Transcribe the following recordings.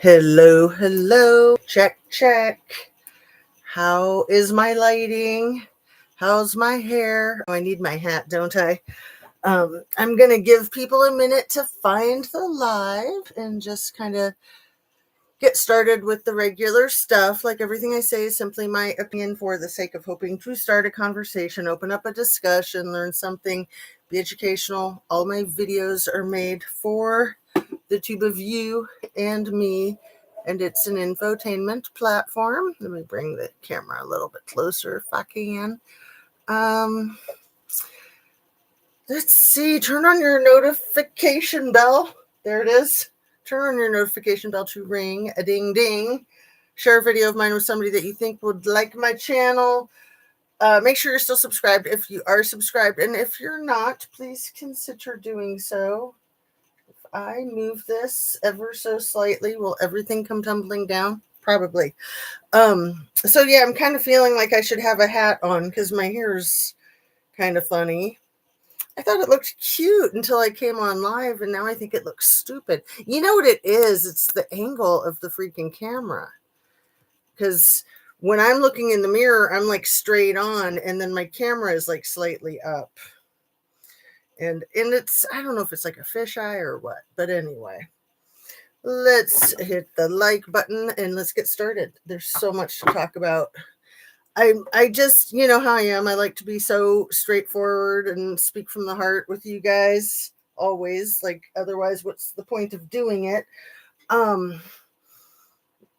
Hello, hello. Check, check. How is my lighting? How's my hair? Oh, I need my hat, don't I? I'm going to give people a minute to find the live and just kind of get started with the regular stuff. Like everything I say is simply my opinion for the sake of hoping to start a conversation, open up a discussion, learn something, be educational. All my videos are made for the tube of you and me, and it's an infotainment platform. Let me bring the camera a little bit closer if I can. Let's see, turn on your notification bell. There it is. Turn on your notification bell to ring a ding ding. Share a video of mine with somebody that you think would like my channel. Make sure you're still subscribed if you are subscribed, and if you're not, please consider doing so. I move this ever so slightly, will everything come tumbling down? Probably. So yeah, I'm kind of feeling like I should have a hat on because my hair's kind of funny. I thought it looked cute until I came on live, and now I think it looks stupid. You know what it is? It's the angle of the freaking camera. Because when I'm looking in the mirror, I'm like straight on, and then my camera is like slightly up. And it's, I don't know if it's like a fisheye or what, but anyway, let's hit the like button and let's get started. There's so much to talk about. I just, you know how I am. I like to be so straightforward and speak from the heart with you guys always. Like, otherwise, what's the point of doing it?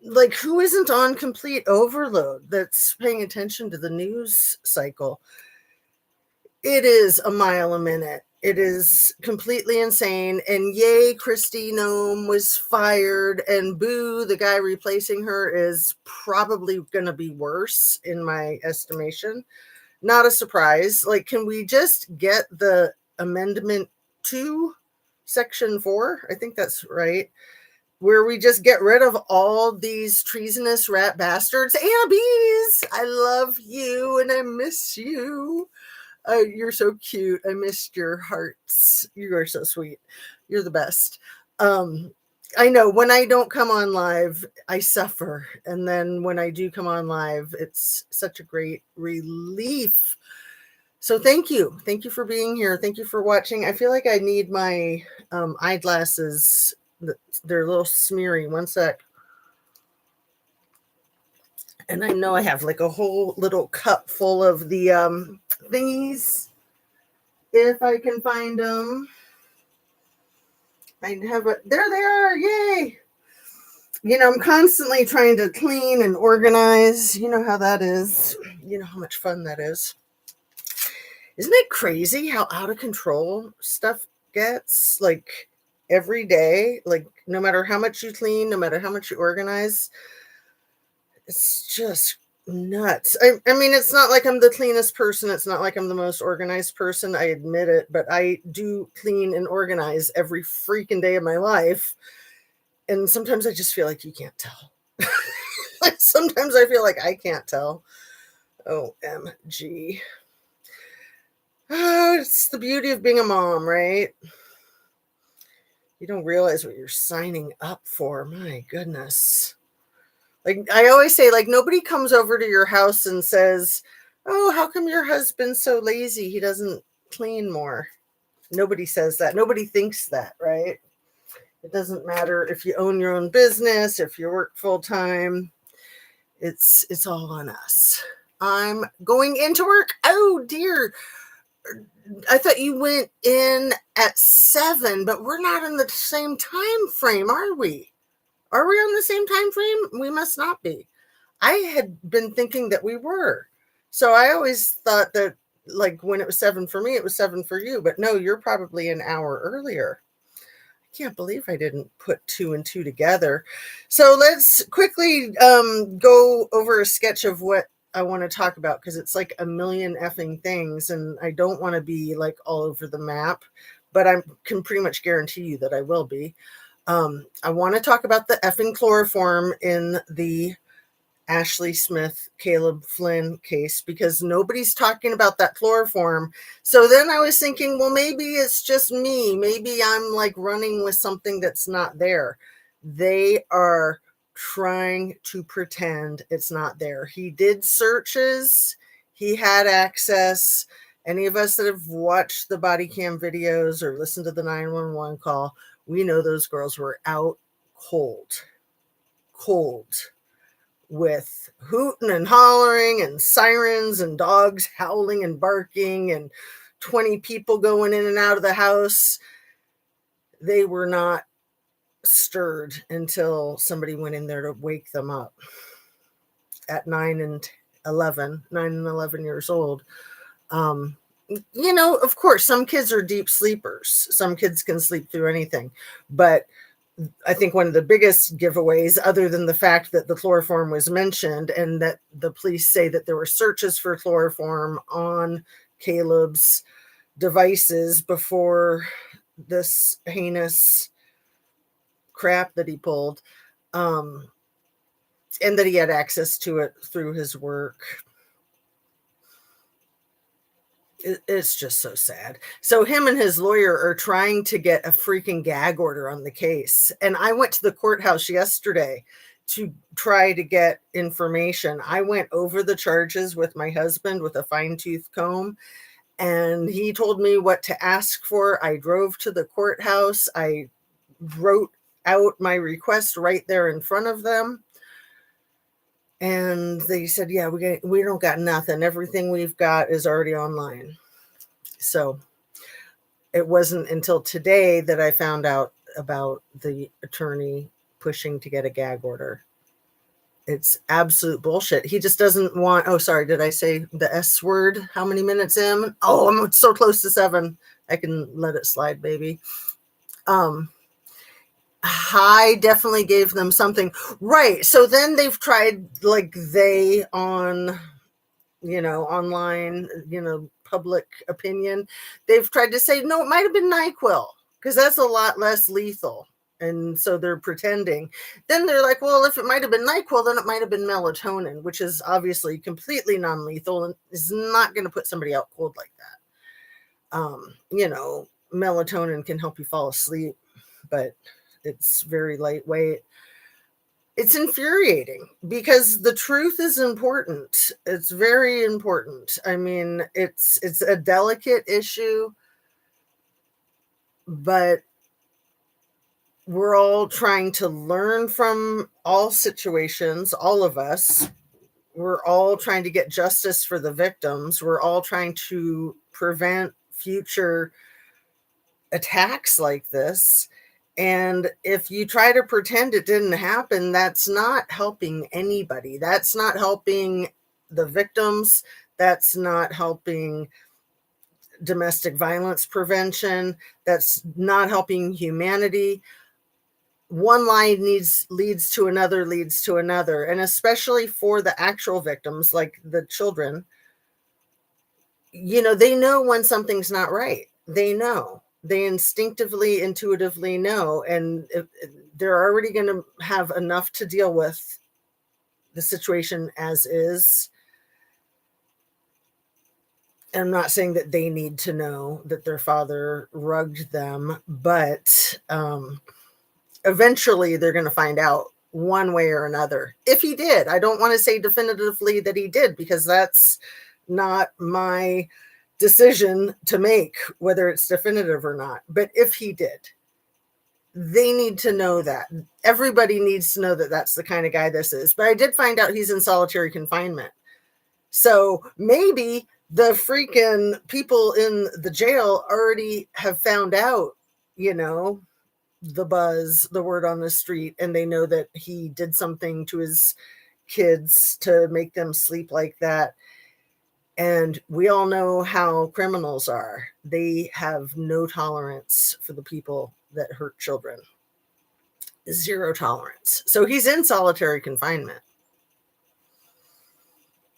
Like, who isn't on complete overload that's paying attention to the news cycle? It is a mile a minute. It is completely insane. And yay, Kristi Noem was fired. And boo, the guy replacing her is probably going to be worse in my estimation. Not a surprise. Like, can we just get the amendment to Section 4? I think that's right. Where we just get rid of all these treasonous rat bastards. Anna Bees, I love you and I miss you. You're so cute. I missed your hearts. You are so sweet. You're the best. I know when I don't come on live, I suffer. And then when I do come on live, it's such a great relief. So thank you. Thank you for being here. Thank you for watching. I feel like I need my eyeglasses. They're a little smeary. One sec. And I know I have like a whole little cup full of the thingies. If I can find them. I have a, there they are. Yay. You know, I'm constantly trying to clean and organize. You know how that is. You know how much fun that is. Isn't it crazy how out of control stuff gets? Like every day, like no matter how much you clean, no matter how much you organize, it's just nuts. I mean, it's not like I'm the cleanest person. It's not like I'm the most organized person. I admit it, but I do clean and organize every freaking day of my life. And sometimes I just feel like you can't tell. Like sometimes I feel like I can't tell. OMG. Oh, it's the beauty of being a mom, right? You don't realize what you're signing up for. My goodness. Like I always say, like nobody comes over to your house and says, "Oh, how come your husband's so lazy? He doesn't clean more." Nobody says that. Nobody thinks that, right? It doesn't matter if you own your own business, if you work full time. It's all on us. I'm going into work. Oh dear. I thought you went in at 7, but we're not in the same time frame, are we? Are we on the same time frame? We must not be. I had been thinking that we were. So I always thought that like when it was 7 for me, it was 7 for you. But no, you're probably an hour earlier. I can't believe I didn't put 2 and 2 together. So let's quickly go over a sketch of what I want to talk about because it's like a million effing things. And I don't want to be like all over the map, but I can pretty much guarantee you that I will be. I want to talk about the effing chloroform in the Ashley Smith, Caleb Flynn case because nobody's talking about that chloroform. So then I was thinking, well, maybe it's just me. Maybe I'm like running with something that's not there. They are trying to pretend it's not there. He did searches. He had access. Any of us that have watched the body cam videos or listened to the 911 call, we know those girls were out cold, with hooting and hollering and sirens and dogs howling and barking and 20 people going in and out of the house. They were not stirred until somebody went in there to wake them up at 9 and 11 years old. Of course, some kids are deep sleepers. Some kids can sleep through anything. But I think one of the biggest giveaways, other than the fact that the chloroform was mentioned and that the police say that there were searches for chloroform on Caleb's devices before this heinous crap that he pulled, and that he had access to it through his work. It's just so sad. So him and his lawyer are trying to get a freaking gag order on the case. And I went to the courthouse yesterday to try to get information. I went over the charges with my husband with a fine-tooth comb, and he told me what to ask for. I drove to the courthouse. I wrote out my request right there in front of them. And they said, yeah, we don't got nothing. Everything we've got is already online. So it wasn't until today that I found out about the attorney pushing to get a gag order. It's absolute bullshit. He just doesn't want, oh, sorry, did I say the S word? How many minutes in? Oh, I'm so close to 7. I can let it slide, baby. I definitely gave them something. Right. So then they've tried, like, on, online, public opinion. They've tried to say, no, it might have been NyQuil, because that's a lot less lethal. And so they're pretending. Then they're like, well, if it might have been NyQuil, then it might have been melatonin, which is obviously completely non-lethal and is not going to put somebody out cold like that. Melatonin can help you fall asleep, but it's very lightweight. It's infuriating because the truth is important. It's very important. I mean, it's a delicate issue, but we're all trying to learn from all situations, all of us. We're all trying to get justice for the victims. We're all trying to prevent future attacks like this. And if you try to pretend it didn't happen, that's not helping anybody. That's not helping the victims. That's not helping domestic violence prevention. That's not helping humanity. One lie leads to another, and especially for the actual victims, like the children, they know when something's not right. They know. They intuitively know, and they're already going to have enough to deal with the situation as is. And I'm not saying that they need to know that their father rugged them, but eventually they're going to find out one way or another. If he did, I don't want to say definitively that he did, because that's not my decision to make, whether it's definitive or not. But if he did, they need to know that. Everybody needs to know that that's the kind of guy this is. But I did find out he's in solitary confinement. So maybe the freaking people in the jail already have found out, the buzz, the word on the street, and they know that he did something to his kids to make them sleep like that. And we all know how criminals are. They have no tolerance for the people that hurt children. 0 tolerance. So he's in solitary confinement.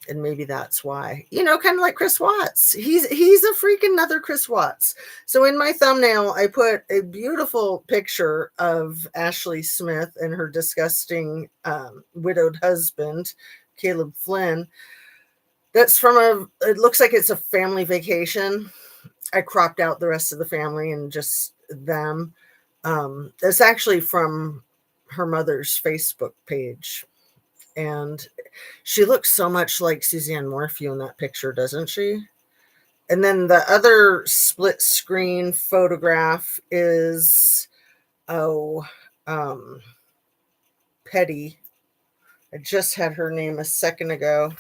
And maybe that's why, kind of like Chris Watts. He's a freaking another Chris Watts. So in my thumbnail, I put a beautiful picture of Ashley Smith and her disgusting widowed husband, Caleb Flynn. That's from it looks like it's a family vacation. I cropped out the rest of the family and just them. It's actually from her mother's Facebook page. And she looks so much like Suzanne Morphew in that picture, doesn't she? And then the other split screen photograph is, oh, Petty. I just had her name a second ago.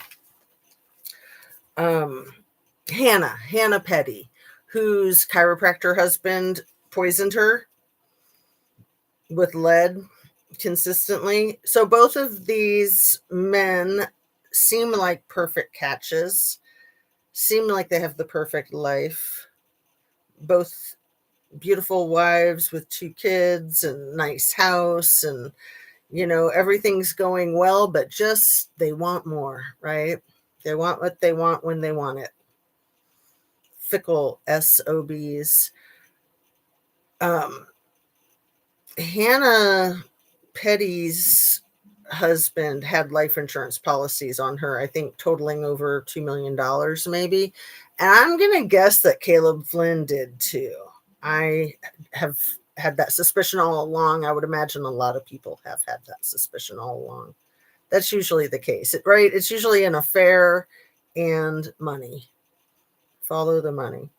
Hannah Petty, whose chiropractor husband poisoned her with lead consistently. So both of these men seem like perfect catches, seem like they have the perfect life. Both beautiful wives with 2 kids and nice house, and everything's going well, but just they want more, right? They want what they want when they want it. Fickle SOBs. Hannah Petty's husband had life insurance policies on her, I think totaling over $2 million maybe. And I'm going to guess that Caleb Flynn did too. I have had that suspicion all along. I would imagine a lot of people have had that suspicion all along. That's usually the case, right? It's usually an affair and money. Follow the money.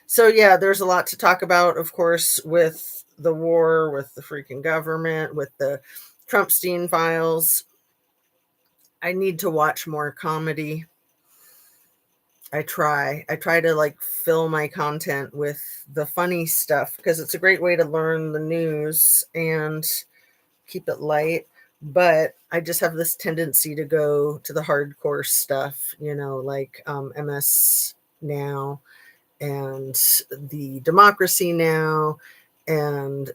So yeah, there's a lot to talk about, of course, with the war, with the freaking government, with the Trumpstein files. I need to watch more comedy. I try to like fill my content with the funny stuff because it's a great way to learn the news and keep it light. But I just have this tendency to go to the hardcore stuff, like MS Now and the Democracy Now and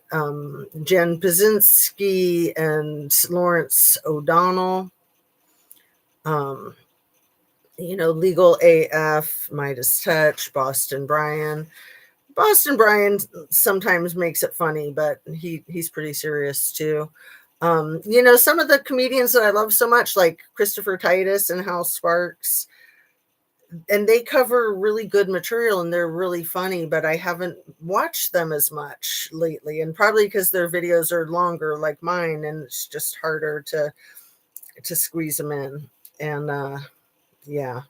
Jen Paszynski and Lawrence O'Donnell. Legal AF, Midas Touch, Boston Brian. Boston Brian sometimes makes it funny, but he's pretty serious too. Some of the comedians that I love so much, like Christopher Titus and Hal Sparks, and they cover really good material and they're really funny, but I haven't watched them as much lately, and probably because their videos are longer like mine, and it's just harder to squeeze them in. And yeah,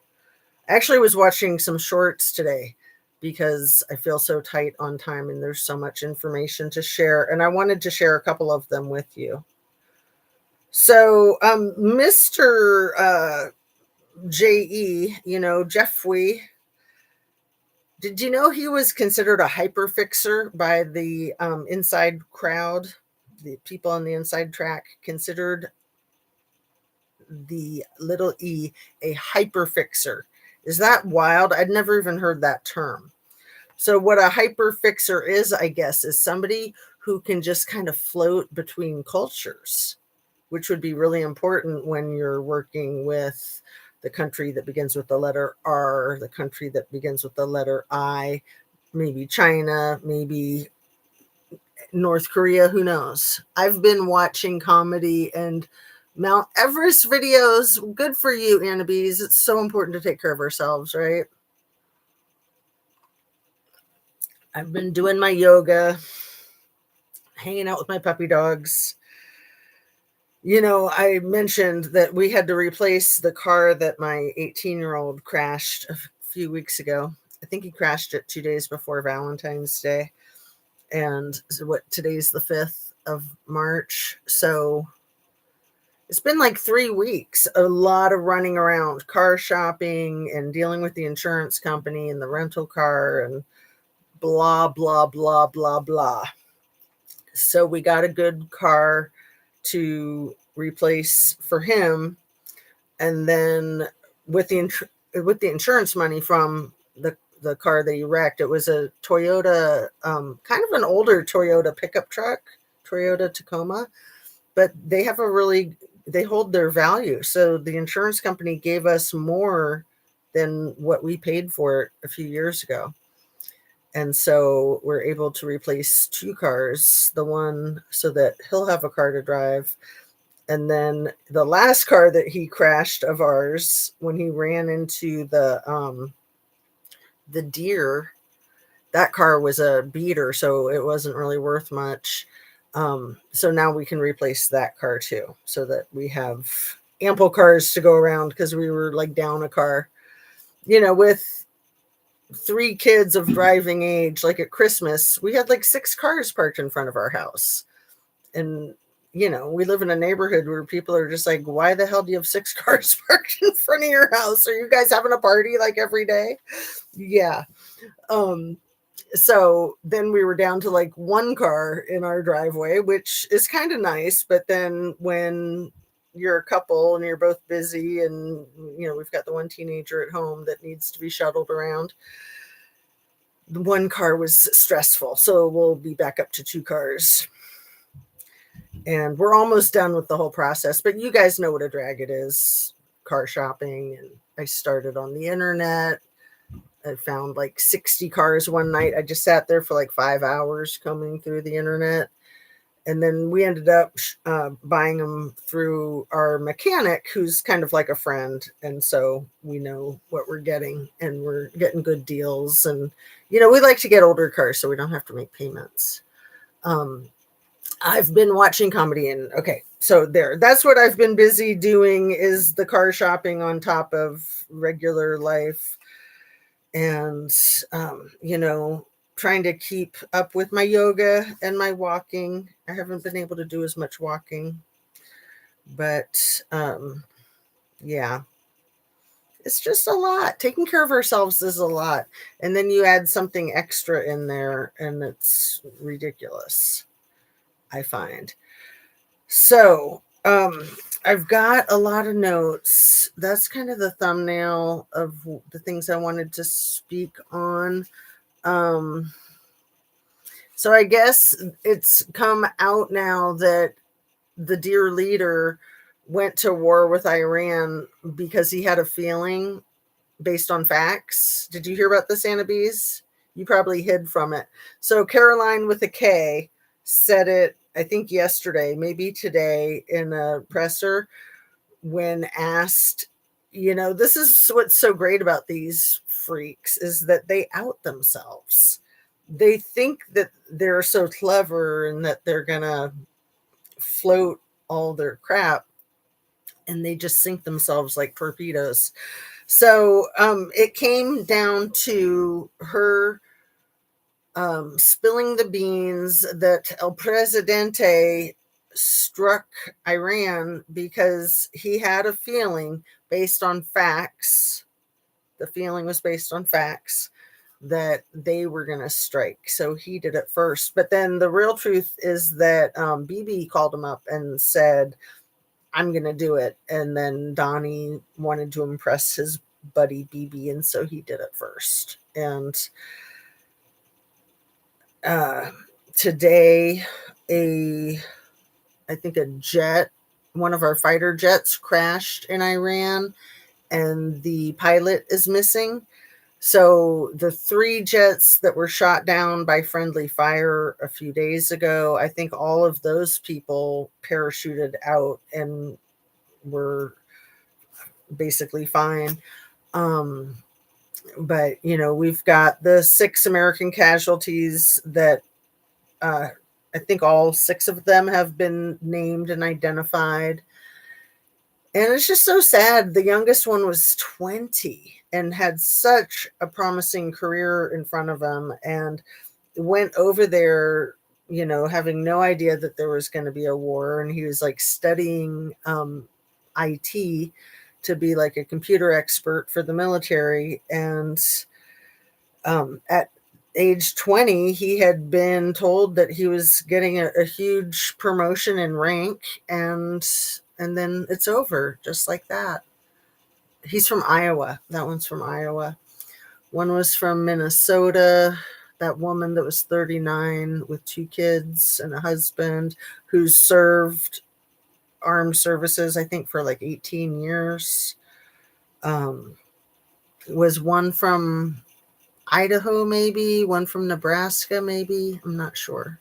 I actually was watching some shorts today because I feel so tight on time and there's so much information to share, and I wanted to share a couple of them with you. So Mr. JE, Jeffrey, did you know he was considered a hyperfixer by the inside crowd? The people on the inside track considered the little e a hyperfixer. Is that wild? I'd never even heard that term. So what a hyperfixer is, I guess, is somebody who can just kind of float between cultures, which would be really important when you're working with the country that begins with the letter R, the country that begins with the letter I, maybe China, maybe North Korea, who knows? I've been watching comedy and Mount Everest videos. Good for you, Annabes. It's so important to take care of ourselves, right? I've been doing my yoga, hanging out with my puppy dogs. I mentioned that we had to replace the car that my 18-year-old crashed a few weeks ago. I think he crashed it 2 days before Valentine's Day. And today's the 5th of March. So it's been like 3 weeks, a lot of running around, car shopping and dealing with the insurance company and the rental car and blah, blah, blah, blah, blah. So we got a good car to replace for him. And then with the insurance money from the car that he wrecked, it was a Toyota, kind of an older Toyota pickup truck, Toyota Tacoma, but they hold their value. So the insurance company gave us more than what we paid for it a few years ago. And so we're able to replace 2 cars, the one so that he'll have a car to drive. And then the last car that he crashed of ours, when he ran into the deer that car was a beater, so it wasn't really worth much. So now we can replace that car too, so that we have ample cars to go around, because we were like down a car, with 3 kids of driving age. Like at Christmas, we had like 6 cars parked in front of our house. And, we live in a neighborhood where people are just like, why the hell do you have 6 cars parked in front of your house? Are you guys having a party like every day? Yeah. So then we were down to like 1 car in our driveway, which is kind of nice. But then when you're a couple and you're both busy, and, we've got the 1 teenager at home that needs to be shuttled around, the 1 car was stressful. So we'll be back up to 2 cars. And we're almost done with the whole process, but you guys know what a drag it is, car shopping. And I started on the internet. I found like 60 cars one night. I just sat there for like 5 hours combing through the internet. And then we ended up buying them through our mechanic, who's kind of like a friend. And so we know what we're getting, and we're getting good deals. And, we like to get older cars so we don't have to make payments. I've been watching comedy, and okay, so that's what I've been busy doing, is the car shopping on top of regular life. And, trying to keep up with my yoga and my walking. I haven't been able to do as much walking, but, yeah, it's just a lot. Taking care of ourselves is a lot. And then you add something extra in there, and it's ridiculous, I find. So, I've got a lot of notes. That's kind of the thumbnail of the things I wanted to speak on. So I guess it's come out now that the dear leader went to war with Iran because he had a feeling based on facts. Did you hear about this, Anna Bees? You probably hid from it. So Caroline with a K said it, I think yesterday, maybe today, in a presser, when asked, this is what's so great about these freaks, is that they out themselves. They think that they're so clever and that they're gonna float all their crap, and they just sink themselves like torpedoes. So it came down to her spilling the beans that El Presidente struck Iran because he had a feeling based on facts. The feeling was based on facts that they were going to strike. So he did it first. But then the real truth is that Bibi called him up and said, I'm going to do it. And then Donnie wanted to impress his buddy Bibi, and so he did it first. And today, I think a jet, one of our fighter jets, crashed in Iran, and the pilot is missing. So the 3 jets that were shot down by friendly fire a few days ago, I think all of those people parachuted out and were basically fine. But, we've got the 6 American casualties that I think all 6 of them have been named and identified. And it's just so sad. The youngest one was 20 and had such a promising career in front of him, and went over there, having no idea that there was going to be a war. And he was like studying IT to be like a computer expert for the military. And at age 20, he had been told that he was getting a huge promotion in rank, and then it's over just like that. He's from Iowa. That one's from Iowa. One was from Minnesota. That woman that was 39 with 2 kids and a husband, who served armed services, I think, for like 18 years. Was one from Idaho, maybe, one from Nebraska, maybe. I'm not sure.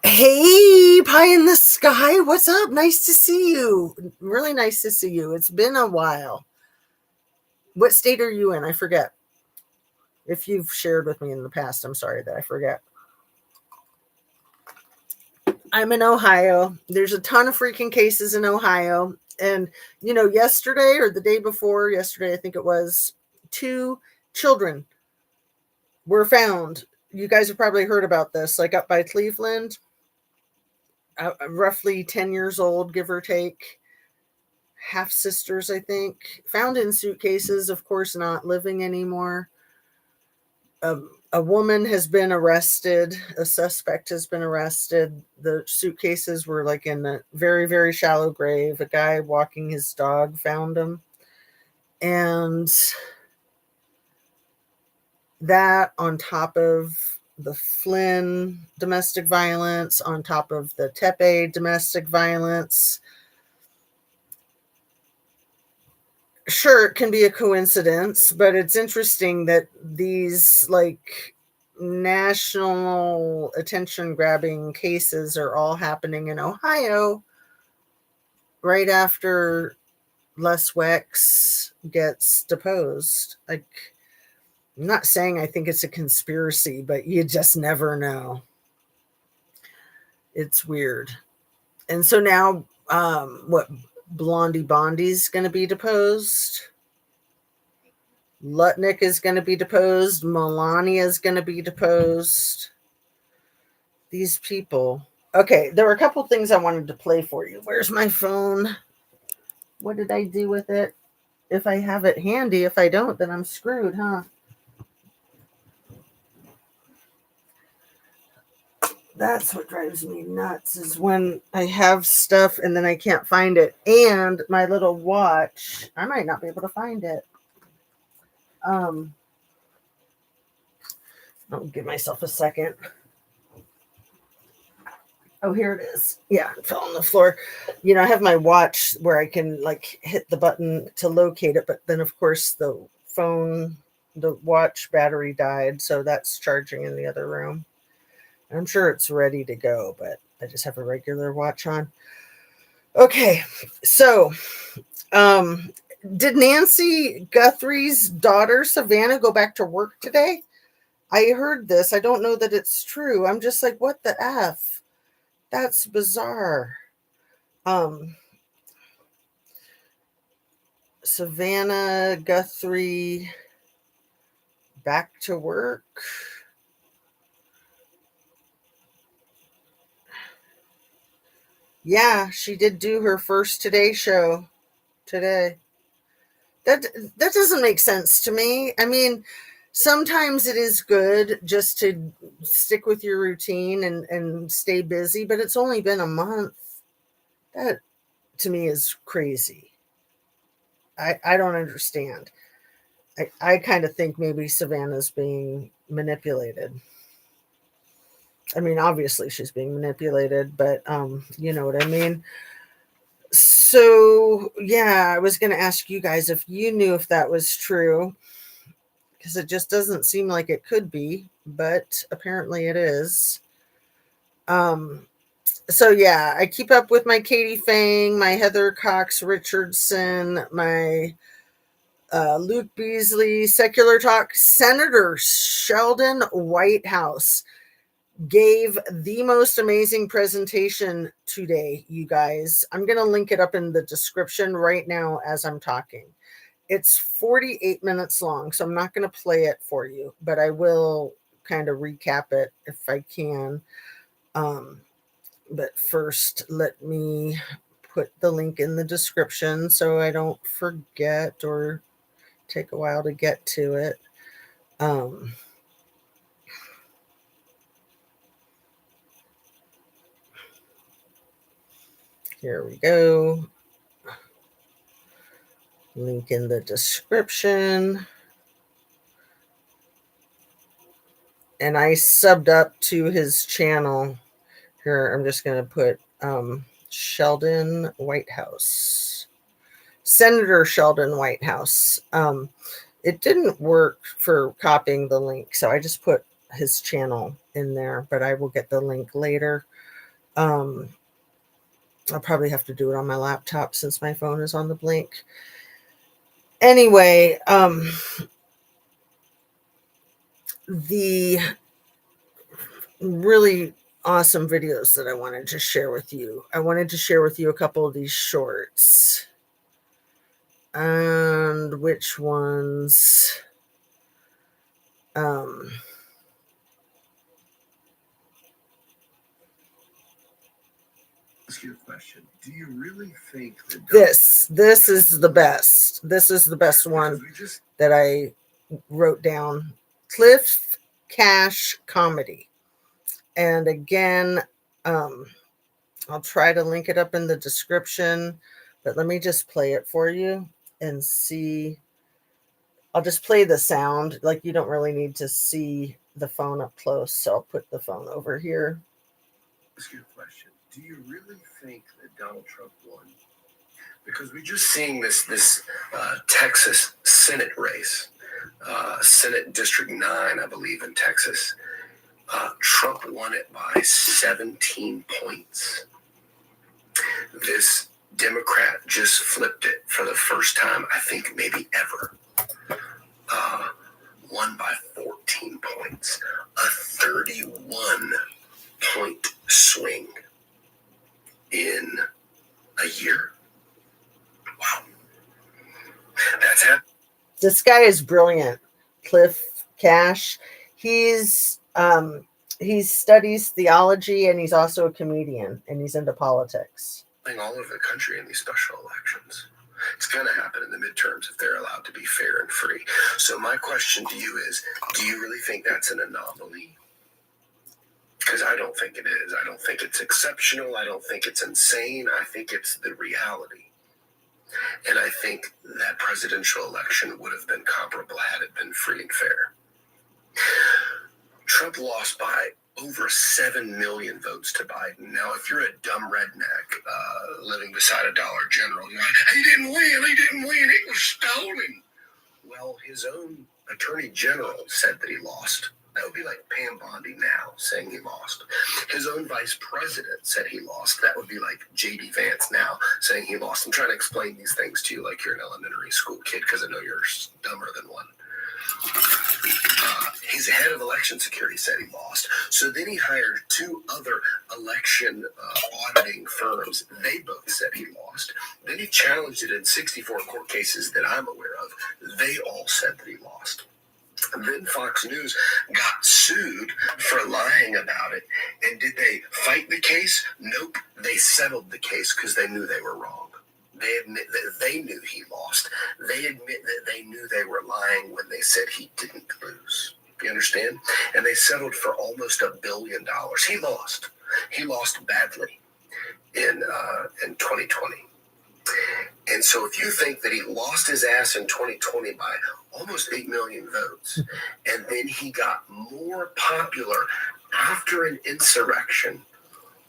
Hey, pie in the sky. What's up? Nice to see you. Really nice to see you. It's been a while. What state are you in? I forget. If you've shared with me in the past, I'm sorry that I forget. I'm in Ohio. There's a ton of freaking cases in Ohio. And, yesterday or the day before, yesterday, I think it was, 2 children were found. You guys have probably heard about this, like up by Cleveland, roughly 10 years old, give or take, half sisters, I think, found in suitcases, of course, not living anymore. A woman has been arrested. A suspect has been arrested. The suitcases were like in a very, very shallow grave. A guy walking his dog found them. And that, on top of the Flynn domestic violence, on top of the Tepe domestic violence, sure, it can be a coincidence, but it's interesting that these like national attention grabbing cases are all happening in Ohio right after Les Wex gets deposed. Like, I'm not saying I think it's a conspiracy, but you just never know. It's weird. And so now, what, Blondie Bondi's going to be deposed? Lutnick is going to be deposed. Melania is going to be deposed. These people. Okay, there were a couple things I wanted to play for you. Where's my phone? What did I do with it? If I have it handy. If I don't, then I'm screwed, huh? That's what drives me nuts, is when I have stuff and then I can't find it. And my little watch, I might not be able to find it. I'll give myself a second. Oh, here it is. Yeah, it fell on the floor. I have my watch where I can like hit the button to locate it, but then of course the watch battery died, so that's charging in the other room. I'm sure it's ready to go, but I just have a regular watch on. Okay, so did Nancy Guthrie's daughter, Savannah, go back to work today? I heard this. I don't know that it's true. I'm just like, what the F? That's bizarre. Savannah Guthrie back to work. Yeah, she did do her first Today show today. That doesn't make sense to me. I mean, sometimes it is good just to stick with your routine and stay busy, but it's only been a month. That to me is crazy. I don't understand. I kind of think maybe Savannah's being manipulated. I mean, obviously she's being manipulated, but you know what I mean? So, yeah, I was going to ask you guys if you knew if that was true, because it just doesn't seem like it could be, but apparently it is. So yeah, I keep up with my Katie Fang, my Heather Cox Richardson, my Luke Beasley, Secular Talk. Senator Sheldon Whitehouse gave the most amazing presentation today, you guys. I'm going to link it up in the description right now as I'm talking. It's 48 minutes long, so I'm not going to play it for you, but I will kind of recap it if I can. But first, let me put the link in the description so I don't forget or take a while to get to it. Here we go. Link in the description. And I subbed up to his channel. Here, I'm just going to put Sheldon Whitehouse. Senator Sheldon Whitehouse. It didn't work for copying the link, so I just put his channel in there, but I will get the link later. I'll probably have to do it on my laptop since my phone is on the blink. Anyway, the really awesome videos that I wanted to share with you. I wanted to share with you a couple of these shorts. And which ones? Ask you a question. Do you really think that this is the best? This is the best one that I wrote down. Cliff Cash comedy. And again, I'll try to link it up in the description, but let me just play it for you and see. I'll just play the sound. Like, you don't really need to see the phone up close, so I'll put the phone over here. Ask you a question. Do you really think that Donald Trump won? Because we're just seeing this Texas Senate race, Senate District 9, I believe, in Texas. Trump won it by 17 points. This Democrat just flipped it for the first time, I think, maybe ever. Won by 14 points. A 31-point swing in a year. Wow. That's it. This guy is brilliant. Cliff Cash. He studies theology, and he's also a comedian, and he's into politics. All over the country in these special elections. It's going to happen in the midterms if they're allowed to be fair and free. So my question to you is, do you really think that's an anomaly? Because I don't think it is. I don't think it's exceptional. I don't think it's insane. I think it's the reality. And I think that presidential election would have been comparable had it been free and fair. Trump lost by over 7 million votes to Biden. Now, if you're a dumb redneck living beside a Dollar General, you're like, he didn't win, it was stolen. Well, his own attorney general said that he lost. That would be like Pam Bondi now saying he lost. His own vice president said he lost. That would be like J.D. Vance now saying he lost. I'm trying to explain these things to you like you're an elementary school kid because I know you're dumber than one. His head of election security said he lost. So then he hired 2 other election auditing firms. They both said he lost. Then he challenged it in 64 court cases that I'm aware of. They all said that he lost. And then Fox News got sued for lying about it. And did they fight the case? Nope. They settled the case because they knew they were wrong. They admit that they knew he lost. They admit that they knew they were lying when they said he didn't lose. You understand? And they settled for almost $1 billion. He lost. He lost badly in 2020. And so if you think that he lost his ass in 2020 by almost 8 million votes, and then he got more popular after an insurrection,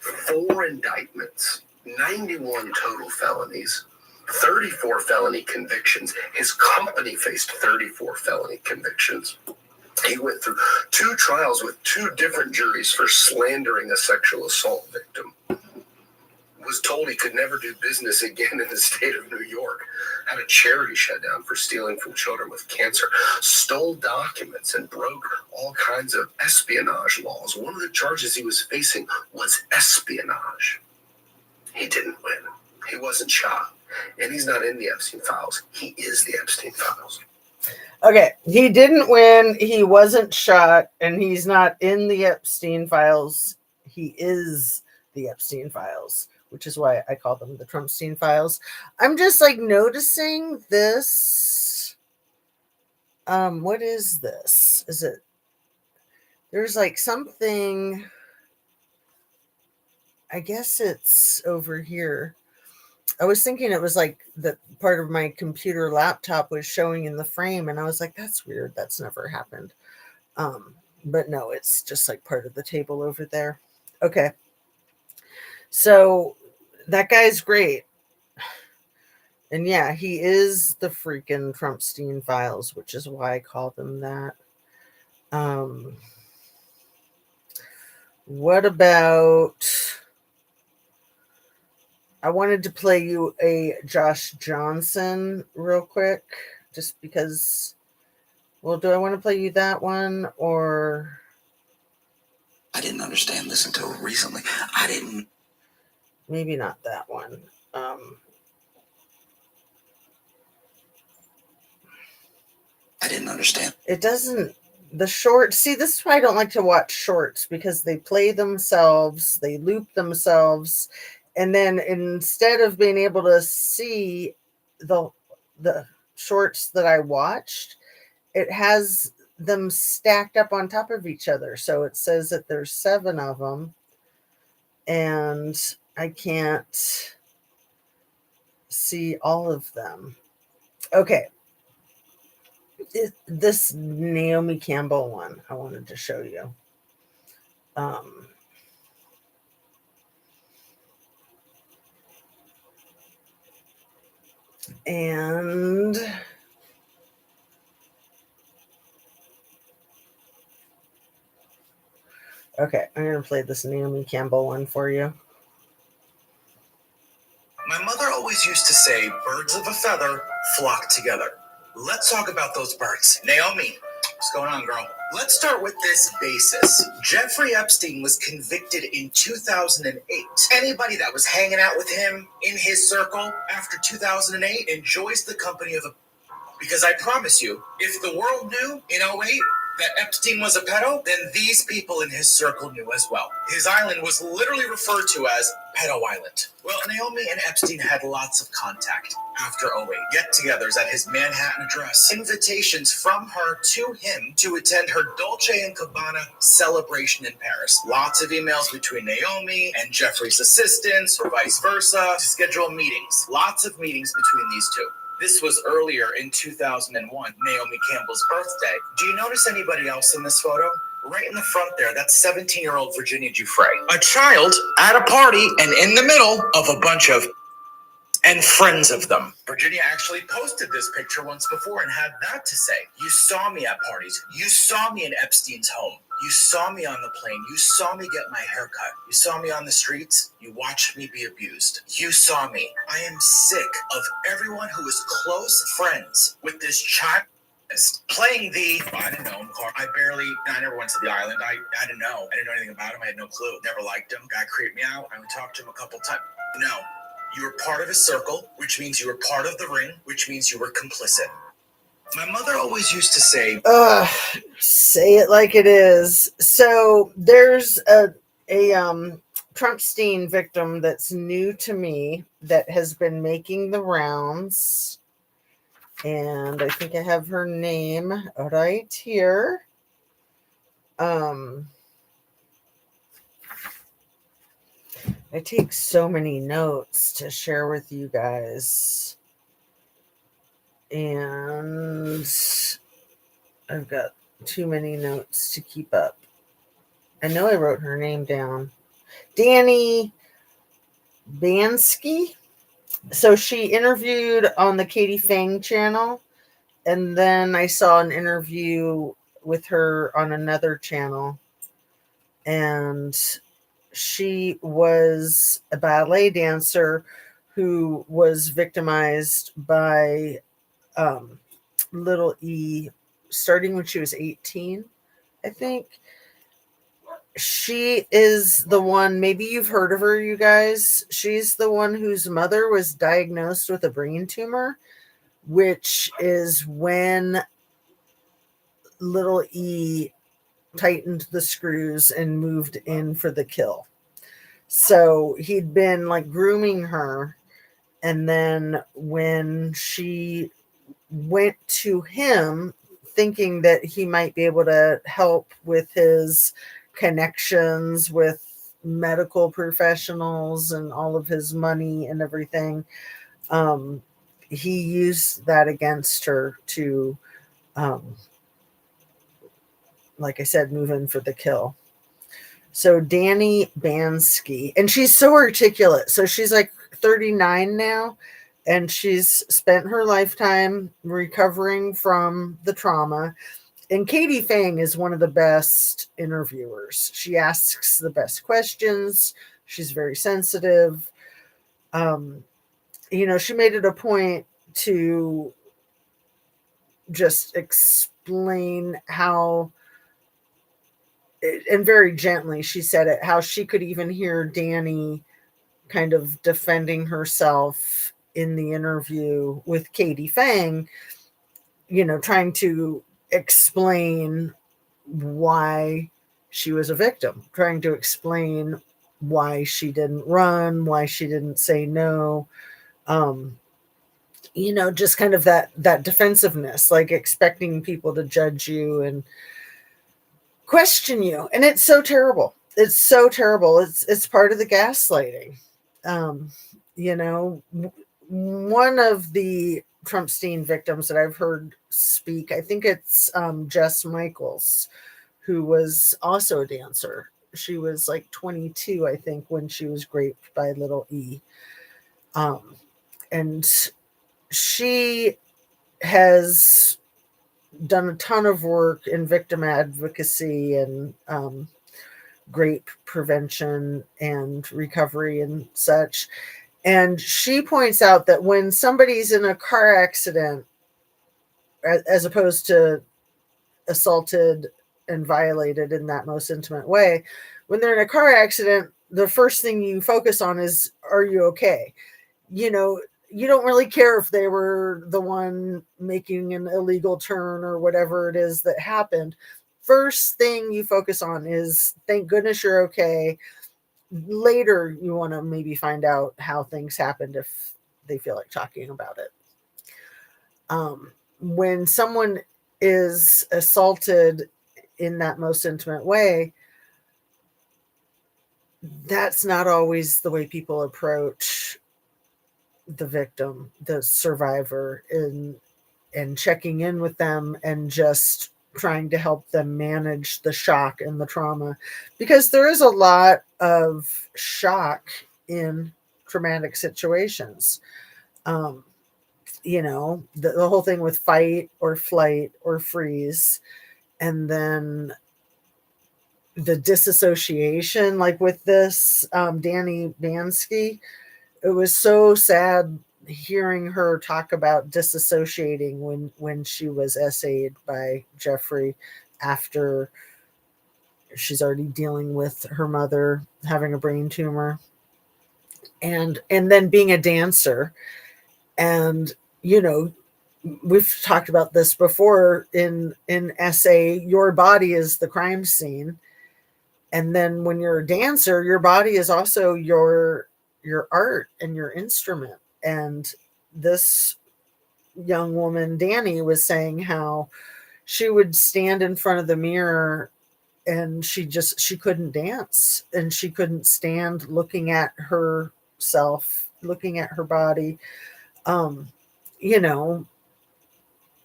4 indictments, 91 total felonies, 34 felony convictions. His company faced 34 felony convictions. He went through 2 trials with 2 different juries for slandering a sexual assault victim. Was told he could never do business again in the state of New York. Had a charity shut down for stealing from children with cancer. Stole documents and broke all kinds of espionage laws. One of the charges he was facing was espionage. He didn't win. He wasn't shot. And he's not in the Epstein files. He is the Epstein files. Okay, he didn't win. He wasn't shot, and he's not in the Epstein files. He is the Epstein files, which is why I call them the Trumpstein files. I'm just like noticing this. What is this? Is it? There's like something. I guess it's over here. I was thinking it was like the part of my computer laptop was showing in the frame, and I was like, that's weird. That's never happened. But no, it's just like part of the table over there. Okay. So that guy's great. And yeah, he is the freaking Trumpstein files, which is why I call them that. What about... I wanted to play you a Josh Johnson real quick, just because Well, do I want to play you that one or? I didn't understand this until recently. Maybe not that one. I didn't understand. It doesn't. The short. See, this is why I don't like to watch shorts, because they play themselves, they loop themselves, and then instead of being able to see the the shorts that I watched, it has them stacked up on top of each other. So it says that there's 7 of them, and I can't see all of them. Okay. This Naomi Campbell one I wanted to show you. And okay, I'm going to play this Naomi Campbell one for you. My mother always used to say, birds of a feather flock together. Let's talk about those birds. Naomi, what's going on, girl? Let's start with this basis. Jeffrey Epstein was convicted in 2008. Anybody that was hanging out with him in his circle after 2008 enjoys the company of a... Because I promise you, if the world knew in 2008 that Epstein was a pedo, then these people in his circle knew as well. His island was literally referred to as Pedo Island. Well, Naomi and Epstein had lots of contact after 2008. Get-togethers at his Manhattan address. Invitations from her to him to attend her Dolce & Gabbana celebration in Paris. Lots of emails between Naomi and Jeffrey's assistants, or vice versa, to schedule meetings. Lots of meetings between these two. This was earlier in 2001, Naomi Campbell's birthday. Do you notice anybody else in this photo? Right in the front there, that's 17-year-old Virginia Giuffre. A child at a party and in the middle of a bunch of and friends of them. Virginia actually posted this picture once before and had that to say. You saw me at parties. You saw me in Epstein's home. You saw me on the plane. You saw me get my hair cut. You saw me on the streets. You watched me be abused. You saw me. I am sick of everyone who is close friends with this child playing the... I didn't know him. I never went to the island. I didn't know. I didn't know anything about him. I had no clue. Never liked him. Guy creeped me out. I only talked to him a couple times. No. You were part of his circle, which means you were part of the ring, which means you were complicit. My mother always used to say... Say it like it is. So there's a Trumpstein victim that's new to me that has been making the rounds. And I think I have her name right here. I take so many notes to share with you guys. And I've got too many notes to keep up. I know I wrote her name down. Danny Bansky. So she interviewed on the Katie Fang channel. And then I saw an interview with her on another channel. And she was a ballet dancer who was victimized by Little E starting when she was 18, I think. She is the one, maybe you've heard of her, you guys. She's the one whose mother was diagnosed with a brain tumor, which is when Little E tightened the screws and moved in for the kill. So he'd been like grooming her. And then when she went to him thinking that he might be able to help with his connections with medical professionals and all of his money and everything, he used that against her to, like I said, move in for the kill. So Danny Bansky, and she's so articulate. So she's like 39 now, and she's spent her lifetime recovering from the trauma. And Katie Fang is one of the best interviewers. She asks the best questions. She's very sensitive. She made it a point to just explain how, and very gently she said it, how she could even hear Danny kind of defending herself in the interview with Katie Fang, trying to explain why she was a victim, trying to explain why she didn't run, why she didn't say no. Just kind of that defensiveness, like expecting people to judge you and question you. And it's so terrible. It's so terrible. It's part of the gaslighting. Um, one of the Trumpstein victims that I've heard speak, I think it's Jess Michaels, who was also a dancer. She was like 22, I think, when she was raped by little E. And she has done a ton of work in victim advocacy and rape prevention and recovery and such. And she points out that when somebody's in a car accident, as opposed to assaulted and violated in that most intimate way, when they're in a car accident, the first thing you focus on is, are you okay? You don't really care if they were the one making an illegal turn or whatever it is that happened. First thing you focus on is, thank goodness you're okay. Later, you want to maybe find out how things happened if they feel like talking about it. When someone is assaulted in that most intimate way, that's not always the way people approach the victim, the survivor, and checking in with them and just trying to help them manage the shock and the trauma, because there is a lot of shock in traumatic situations. The whole thing with fight or flight or freeze, and then the disassociation, like with this Danny Bansky. It was so sad hearing her talk about disassociating when she was essayed by Jeffrey after she's already dealing with her mother having a brain tumor, and then being a dancer. And we've talked about this before in essay, your body is the crime scene, and then when you're a dancer, your body is also your art and your instrument. And this young woman, Danny, was saying how she would stand in front of the mirror and she couldn't dance, and she couldn't stand looking at herself, looking at her body. You know,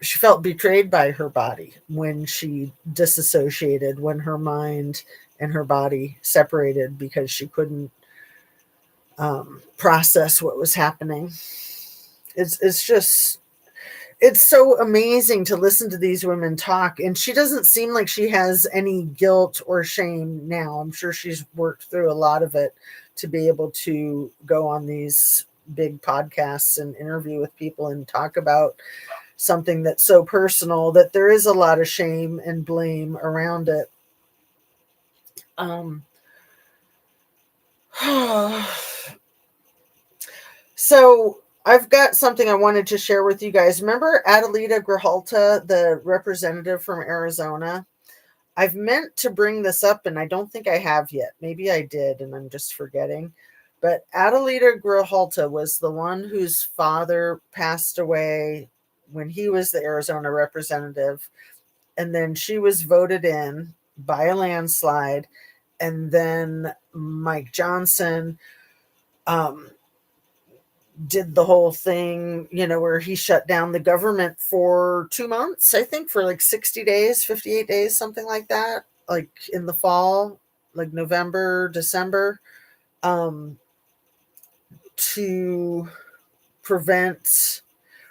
she felt betrayed by her body when she disassociated, when her mind and her body separated, because she couldn't process what was happening. It's so amazing to listen to these women talk, and she doesn't seem like she has any guilt or shame now. I'm sure she's worked through a lot of it to be able to go on these big podcasts and interview with people and talk about something that's so personal that there is a lot of shame and blame around it. So I've got something I wanted to share with you guys. Remember Adelita Grijalta, the representative from Arizona? I've meant to bring this up, and I don't think I have yet. Maybe I did, and I'm just forgetting. But Adelita Grijalta was the one whose father passed away when he was the Arizona representative. And then she was voted in by a landslide. And then Mike Johnson did the whole thing, where he shut down the government for 2 months, I think, for like 60 days, 58 days, something like that, like in the fall, like November, December, to prevent,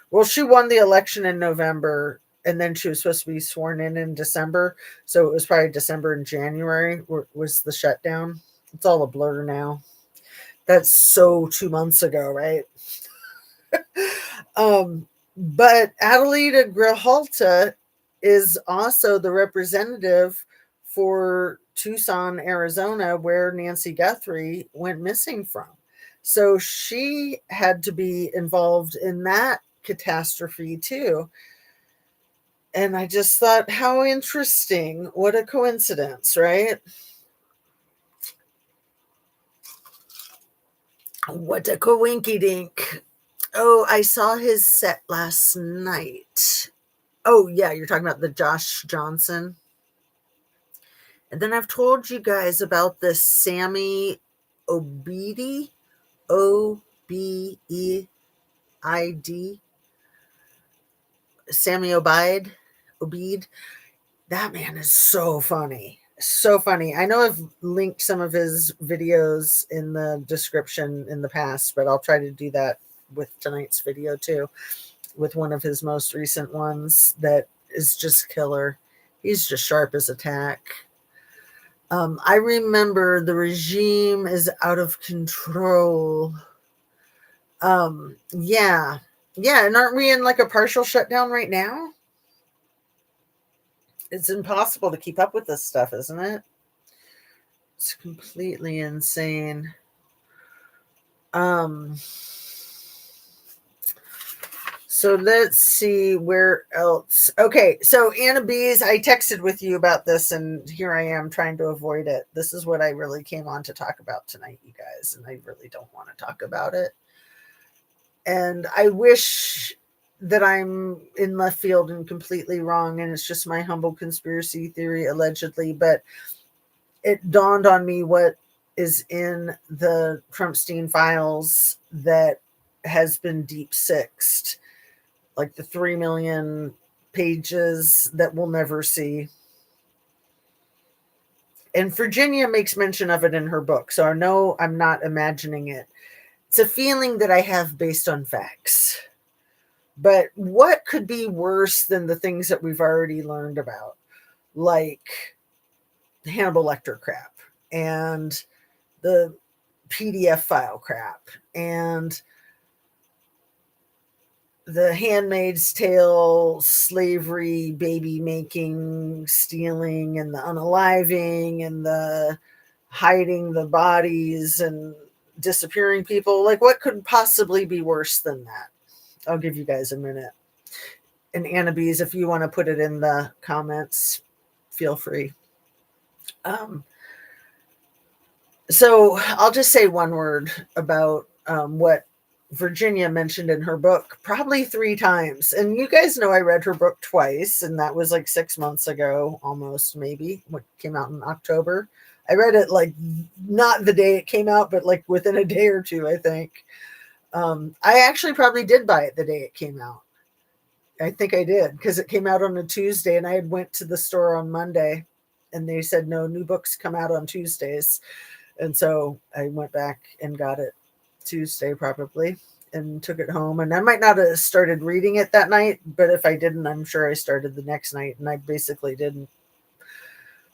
well, she won the election in November, and then she was supposed to be sworn in December. So it was probably December and January was the shutdown. It's all a blur now. That's so 2 months ago, right? But Adelita Grijalta is also the representative for Tucson, Arizona, where Nancy Guthrie went missing from. So she had to be involved in that catastrophe too. And I just thought, how interesting. What a coincidence, right? What a coinky dink. Oh, I saw his set last night. Oh, yeah, you're talking about the Josh Johnson. And then I've told you guys about this Sammy Obeidi, Obeid, Sammy Obeid. That man is so funny. So funny. I know I've linked some of his videos in the description in the past, but I'll try to do that with tonight's video too, with one of his most recent ones that is just killer. He's just sharp as a tack. I remember the regime is out of control. Yeah. Yeah. And aren't we in like a partial shutdown right now? It's impossible to keep up with this stuff, isn't it? It's completely insane. So let's see where else. Okay, so Anna Bees, I texted with you about this, and here I am trying to avoid it. This is what I really came on to talk about tonight, you guys, and I really don't want to talk about it. And I wish that I'm in left field and completely wrong, and it's just my humble conspiracy theory, allegedly, but it dawned on me what is in the Trumpstein files that has been deep sixed, like the 3 million pages that we'll never see. And Virginia makes mention of it in her book, so I know I'm not imagining it. It's a feeling that I have based on facts. But what could be worse than the things that we've already learned about, like the Hannibal Lecter crap and the PDF file crap and the Handmaid's Tale, slavery, baby making, stealing, and the unaliving, and the hiding the bodies and disappearing people? Like, what could possibly be worse than that? I'll give you guys a minute. And Anna Bees, if you want to put it in the comments, feel free. So I'll just say one word about what Virginia mentioned in her book probably 3 times. And you guys know I read her book twice, and that was like 6 months ago, almost, maybe, what came out in October. I read it like not the day it came out, but like within a day or two, I think. I actually probably did buy it the day it came out. I think I did, because it came out on a Tuesday, and I had went to the store on Monday, and they said no, new books come out on Tuesdays. And so I went back and got it Tuesday probably and took it home. And I might not have started reading it that night, but if I didn't, I'm sure I started the next night. And I basically didn't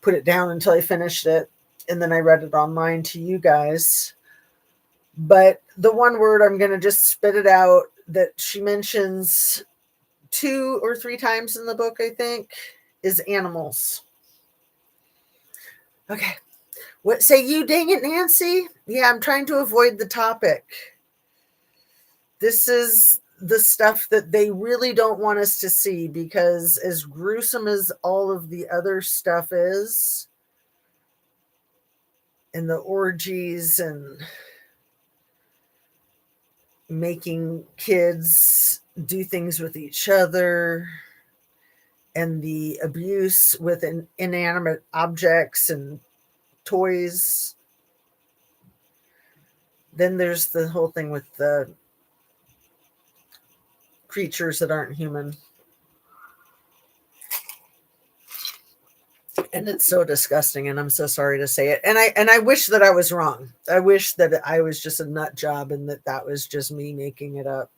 put it down until I finished it. And then I read it online to you guys. But the one word, I'm going to just spit it out, that she mentions 2 or 3 times in the book, I think, is animals. Okay. What say you, dang it, Nancy? Yeah, I'm trying to avoid the topic. This is the stuff that they really don't want us to see, because as gruesome as all of the other stuff is, and the orgies and making kids do things with each other, and the abuse with inanimate objects and toys. Then there's the whole thing with the creatures that aren't human. And it's so disgusting, and I'm so sorry to say it. And I wish that I was wrong. I wish that I was just a nut job, and that was just me making it up.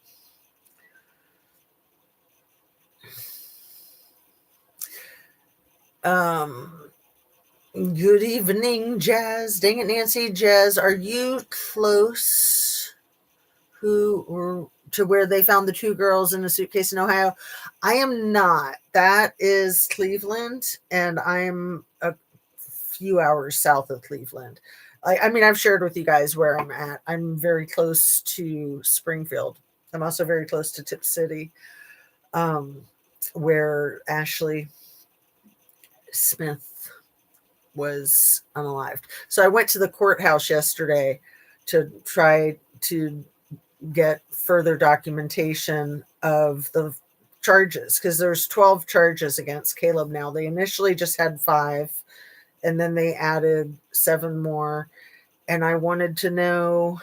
Good evening, Jazz. Dang it, Nancy. Jazz, are you close? Who or to where they found the 2 girls in a suitcase in Ohio. I am not. That is Cleveland, and I'm a few hours south of Cleveland. I mean, I've shared with you guys where I'm at. I'm very close to Springfield. I'm also very close to Tip City, where Ashley Smith was unalived. So I went to the courthouse yesterday to try to get further documentation of the charges, because there's 12 charges against Caleb now. They initially just had 5, and then they added 7 more. And I wanted to know,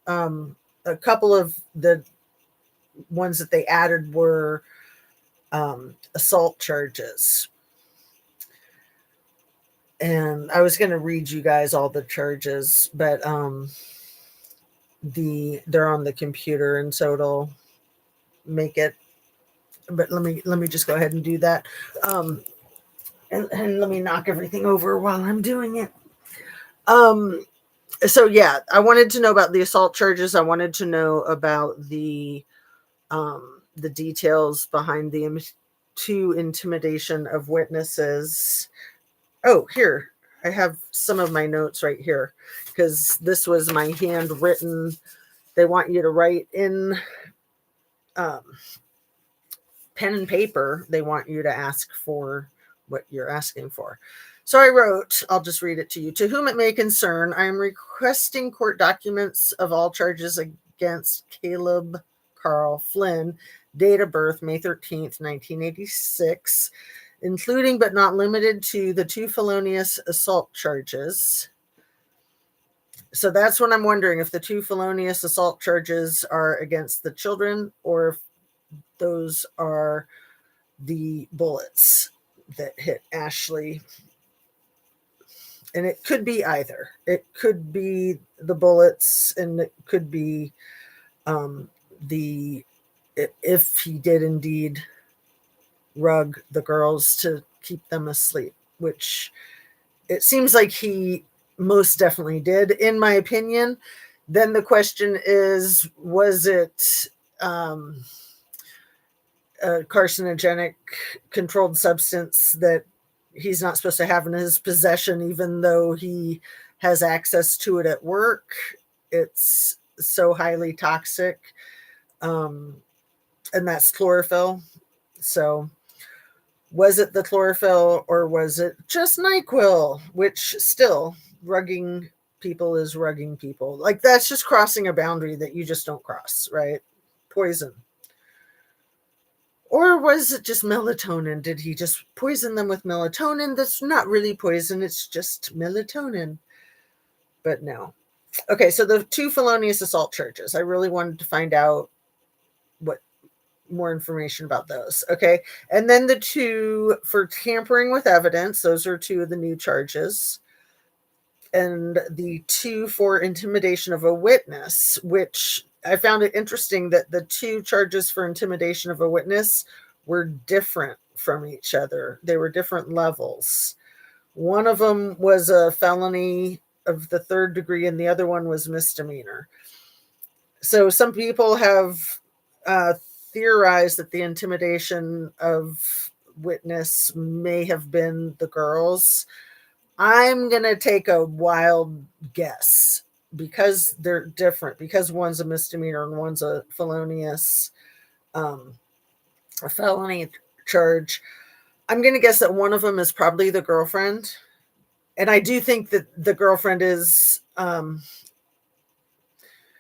a couple of the ones that they added were assault charges. And I was going to read you guys all the charges, but they're on the computer, and so it'll make it. But let me just go ahead and do that. And let me knock everything over while I'm doing it. So yeah, I wanted to know about the assault charges. I wanted to know about the details behind the 2 intimidation of witnesses. Oh, here, I have some of my notes right here, because this was my handwritten. They want you to write in pen and paper. They want you to ask for what you're asking for. So I wrote, I'll just read it to you. To whom it may concern, I am requesting court documents of all charges against Caleb Carl Flynn, date of birth May 13th, 1986, including but not limited to the 2 felonious assault charges. So that's what I'm wondering, if the 2 felonious assault charges are against the children, or if those are the bullets that hit Ashley. And it could be either. It could be the bullets, and it could be if he did indeed rug the girls to keep them asleep, which it seems like he most definitely did, in my opinion. Then the question is, was it a carcinogenic controlled substance that he's not supposed to have in his possession, even though he has access to it at work? It's so highly toxic. And that's chlorophyll. So was it the chlorophyll, or was it just NyQuil, which still, rugging people is rugging people. Like, that's just crossing a boundary that you just don't cross, right? Poison. Or was it just melatonin? Did he just poison them with melatonin? That's not really poison. It's just melatonin. But no. Okay, so the 2 felonious assault charges. I really wanted to find out what more information about those. Okay, and then the 2 for tampering with evidence. Those are 2 of the new charges. And the 2 for intimidation of a witness, which I found it interesting that the 2 charges for intimidation of a witness were different from each other. They were different levels. One of them was a felony of the 3rd degree, and the other one was misdemeanor. So some people have theorized that the intimidation of witness may have been the girls. I'm going to take a wild guess, because they're different, because one's a misdemeanor and one's a felonious, a felony charge. I'm going to guess that one of them is probably the girlfriend. And I do think that the girlfriend is,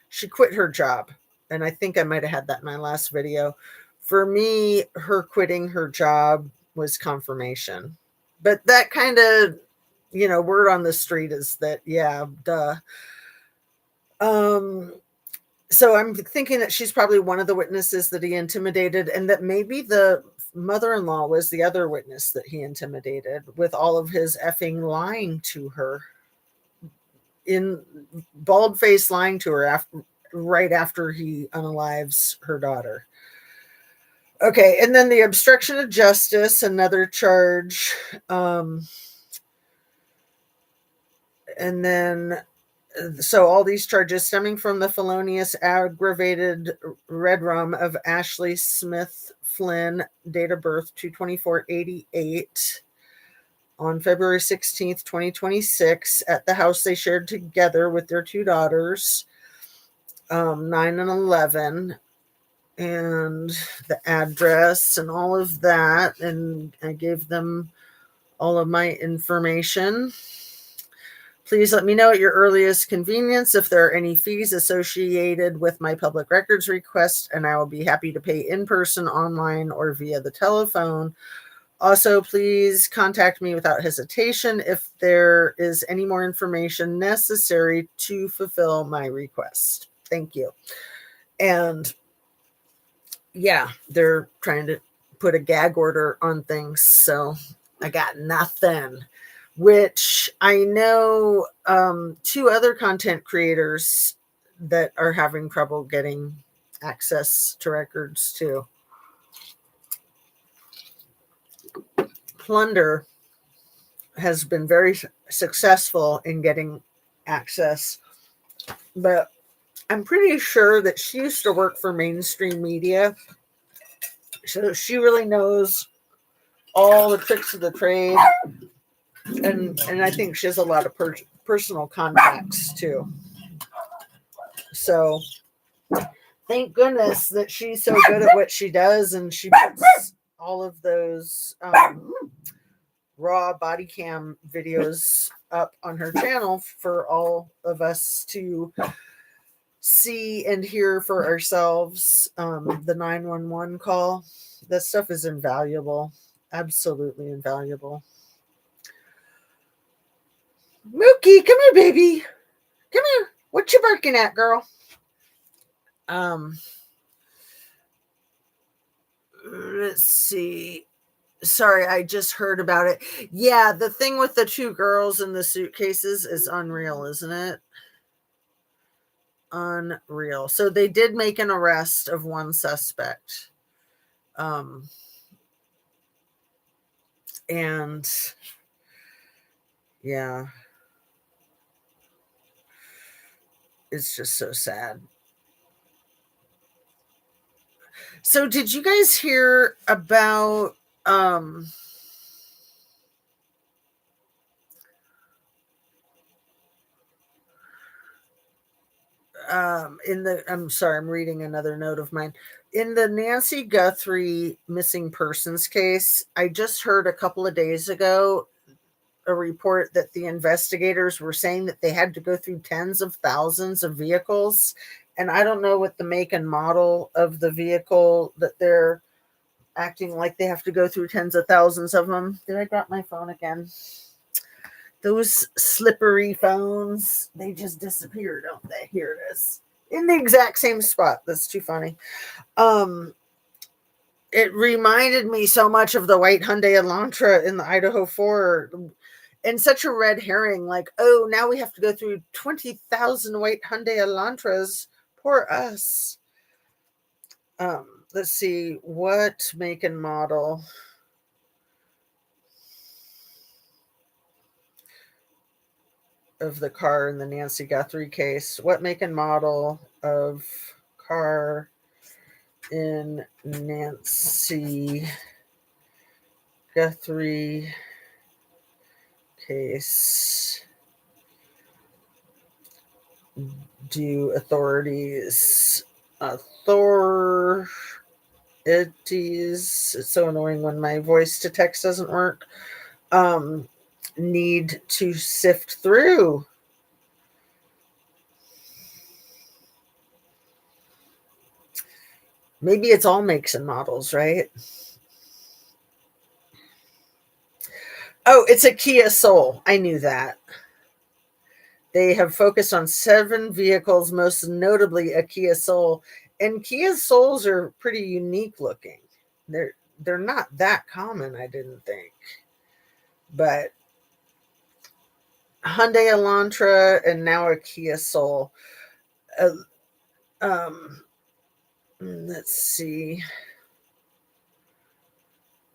she quit her job. And I think I might have had that in my last video. For me, her quitting her job was confirmation. But that kind of, word on the street is that, yeah, duh. So I'm thinking that she's probably one of the witnesses that he intimidated, and that maybe the mother-in-law was the other witness that he intimidated with all of his effing lying to her, in bald-faced lying to her right after he unalives her daughter. Okay, and then the obstruction of justice, another charge. And then So all these charges stemming from the felonious aggravated red rum of Ashley Smith Flynn, date of birth 2/24/88, on February 16th, 2026, at the house they shared together with their two daughters, 9 and 11, and the address and all of that. And I gave them all of my information. Please let me know at your earliest convenience if there are any fees associated with my public records request, and I will be happy to pay in person, online, or via the telephone. Also, please contact me without hesitation if there is any more information necessary to fulfill my request. Thank you. And yeah, they're trying to put a gag order on things, so I got nothing. Which I know two other content creators that are having trouble getting access to records too. Plunder has been very successful in getting access, but I'm pretty sure that she used to work for mainstream media, so she really knows all the tricks of the trade, and I think she has a lot of personal contacts too. So thank goodness that she's so good at what she does, and she puts all of those raw body cam videos up on her channel for all of us to see and hear for ourselves. The 911 call, that stuff is invaluable, absolutely invaluable. Mookie, come here, baby, come here. What you barking at, girl? Let's see. Sorry, I just heard about it. Yeah, the thing with the two girls in the suitcases is unreal, isn't it? Unreal. So they did make an arrest of one suspect. And yeah, it's just so sad. So did you guys hear about I'm sorry, I'm reading another note of mine. In the Nancy Guthrie missing persons case, I just heard a couple of days ago a report that the investigators were saying that they had to go through tens of thousands of vehicles. And I don't know what the make and model of the vehicle that they're acting like they have to go through tens of thousands of them. Did I drop my phone again? Those slippery phones, they just disappear, don't they? Here it is. In the exact same spot. That's too funny. It reminded me so much of the white Hyundai Elantra in the Idaho 4, and such a red herring. Like, oh, now we have to go through 20,000 white Hyundai Elantras. Poor us. Let's see, what make and model? Of the car in the Nancy Guthrie case. What make and model of car in Nancy Guthrie case do authorities, it's so annoying when my voice to text doesn't work, need to sift through? Maybe it's all makes and models, right? Oh, it's a Kia Soul. I knew that. They have focused on 7 vehicles, most notably a Kia Soul. And Kia Souls are pretty unique looking. They're not that common, I didn't think. But Hyundai Elantra and now a Kia Soul. Let's see.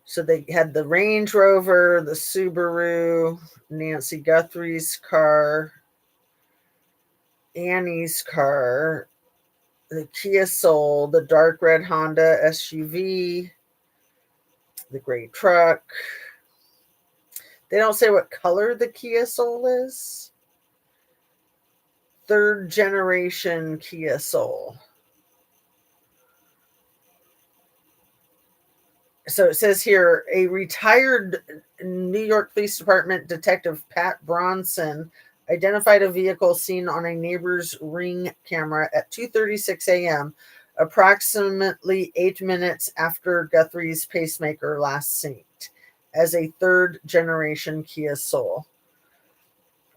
So they had the Range Rover, the Subaru, Nancy Guthrie's car, Annie's car, the Kia Soul, the dark red Honda SUV, the gray truck. They don't say what color the Kia Soul is. Third generation Kia Soul. So it says here, a retired New York Police Department detective, Pat Bronson, identified a vehicle seen on a neighbor's Ring camera at 2:36 a.m., approximately 8 minutes after Guthrie's pacemaker last synced, as a third generation Kia Soul.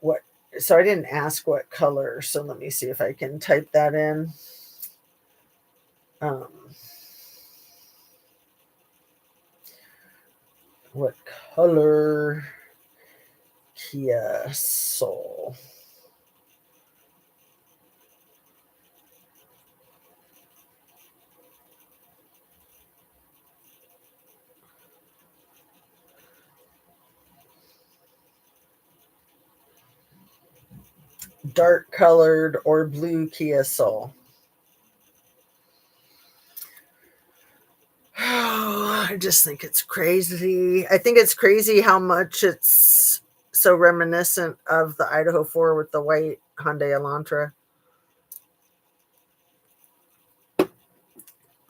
What? So I didn't ask what color, so let me see if I can type that in. What color Kia Soul? Dark colored or blue Kia Soul. Oh, I just think it's crazy. I think it's crazy how much it's so reminiscent of the Idaho 4 with the white Hyundai Elantra.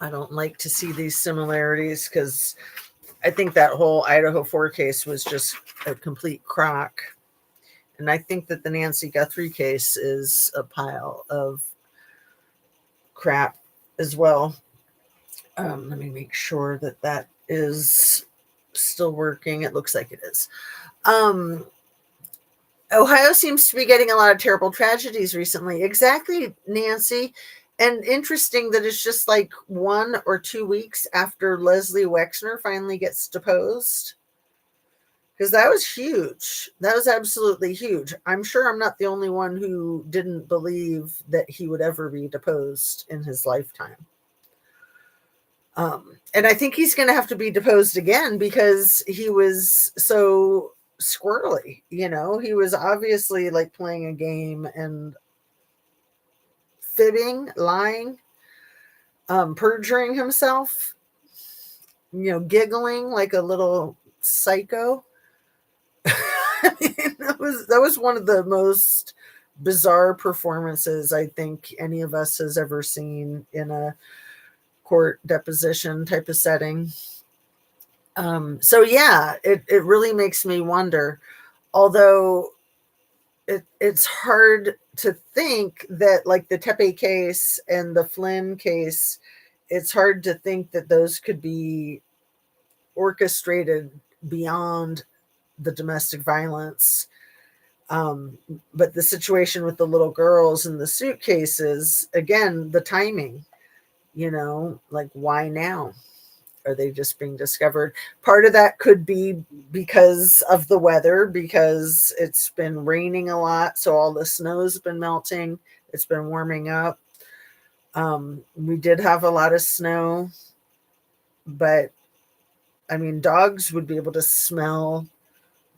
I don't like to see these similarities because I think that whole Idaho 4 case was just a complete crock. And I think that the Nancy Guthrie case is a pile of crap as well. Let me make sure that that is still working. It looks like it is. Ohio seems to be getting a lot of terrible tragedies recently. Exactly, Nancy. And interesting that it's just like 1 or 2 weeks after Leslie Wexner finally gets deposed. Because that was huge. That was absolutely huge. I'm sure I'm not the only one who didn't believe that he would ever be deposed in his lifetime. And I think he's going to have to be deposed again because he was so squirrely. He was obviously like playing a game and fibbing, lying, perjuring himself, giggling like a little psycho. That was one of the most bizarre performances I think any of us has ever seen in a court deposition type of setting. So yeah, it really makes me wonder, although it's hard to think that like the Tepe case and the Flynn case, it's hard to think that those could be orchestrated beyond the domestic violence. But the situation with the little girls and the suitcases, again, the timing, like why now? Are they just being discovered? Part of that could be because of the weather, because it's been raining a lot. So all the snow's been melting. It's been warming up. We did have a lot of snow, but I mean, dogs would be able to smell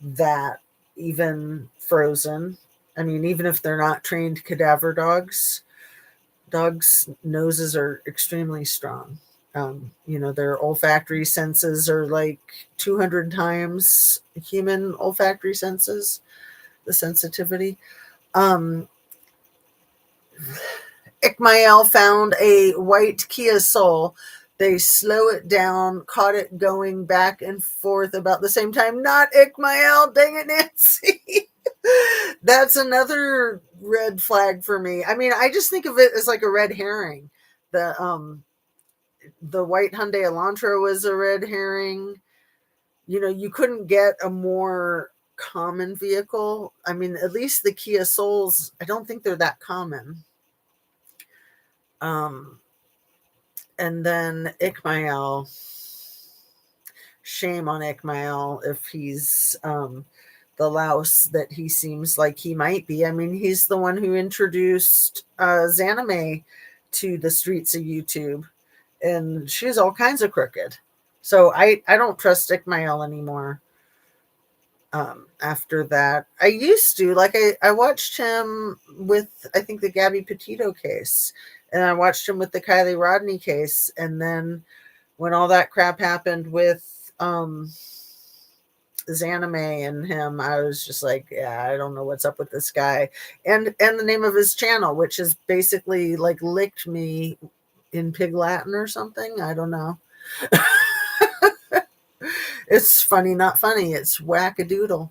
that even frozen. I mean, even if they're not trained cadaver dogs' noses are extremely strong. Their olfactory senses are like 200 times human olfactory senses, the sensitivity. Iqmael found a white Kia Soul. They slow it down, caught it going back and forth about the same time. Not Iqmael, dang it, Nancy. That's another red flag for me. I mean, I just think of it as like a red herring. The white Hyundai Elantra was a red herring. You couldn't get a more common vehicle. I mean, at least the Kia Souls, I don't think they're that common. And then Iqmael, shame on Iqmael if he's the louse that he seems like he might be. I mean, he's the one who introduced Zanime to the streets of YouTube, and she's all kinds of crooked. So I don't trust Iqmael anymore. After that, I used to like I watched him with, I think, the Gabby Petito case, and I watched him with the Kylie Rodney case, and then when all that crap happened with Zanime and him, I was just like, yeah, I don't know what's up with this guy. And the name of his channel, which is basically like licked me in pig Latin or something. I don't know. It's funny, not funny. It's wackadoodle.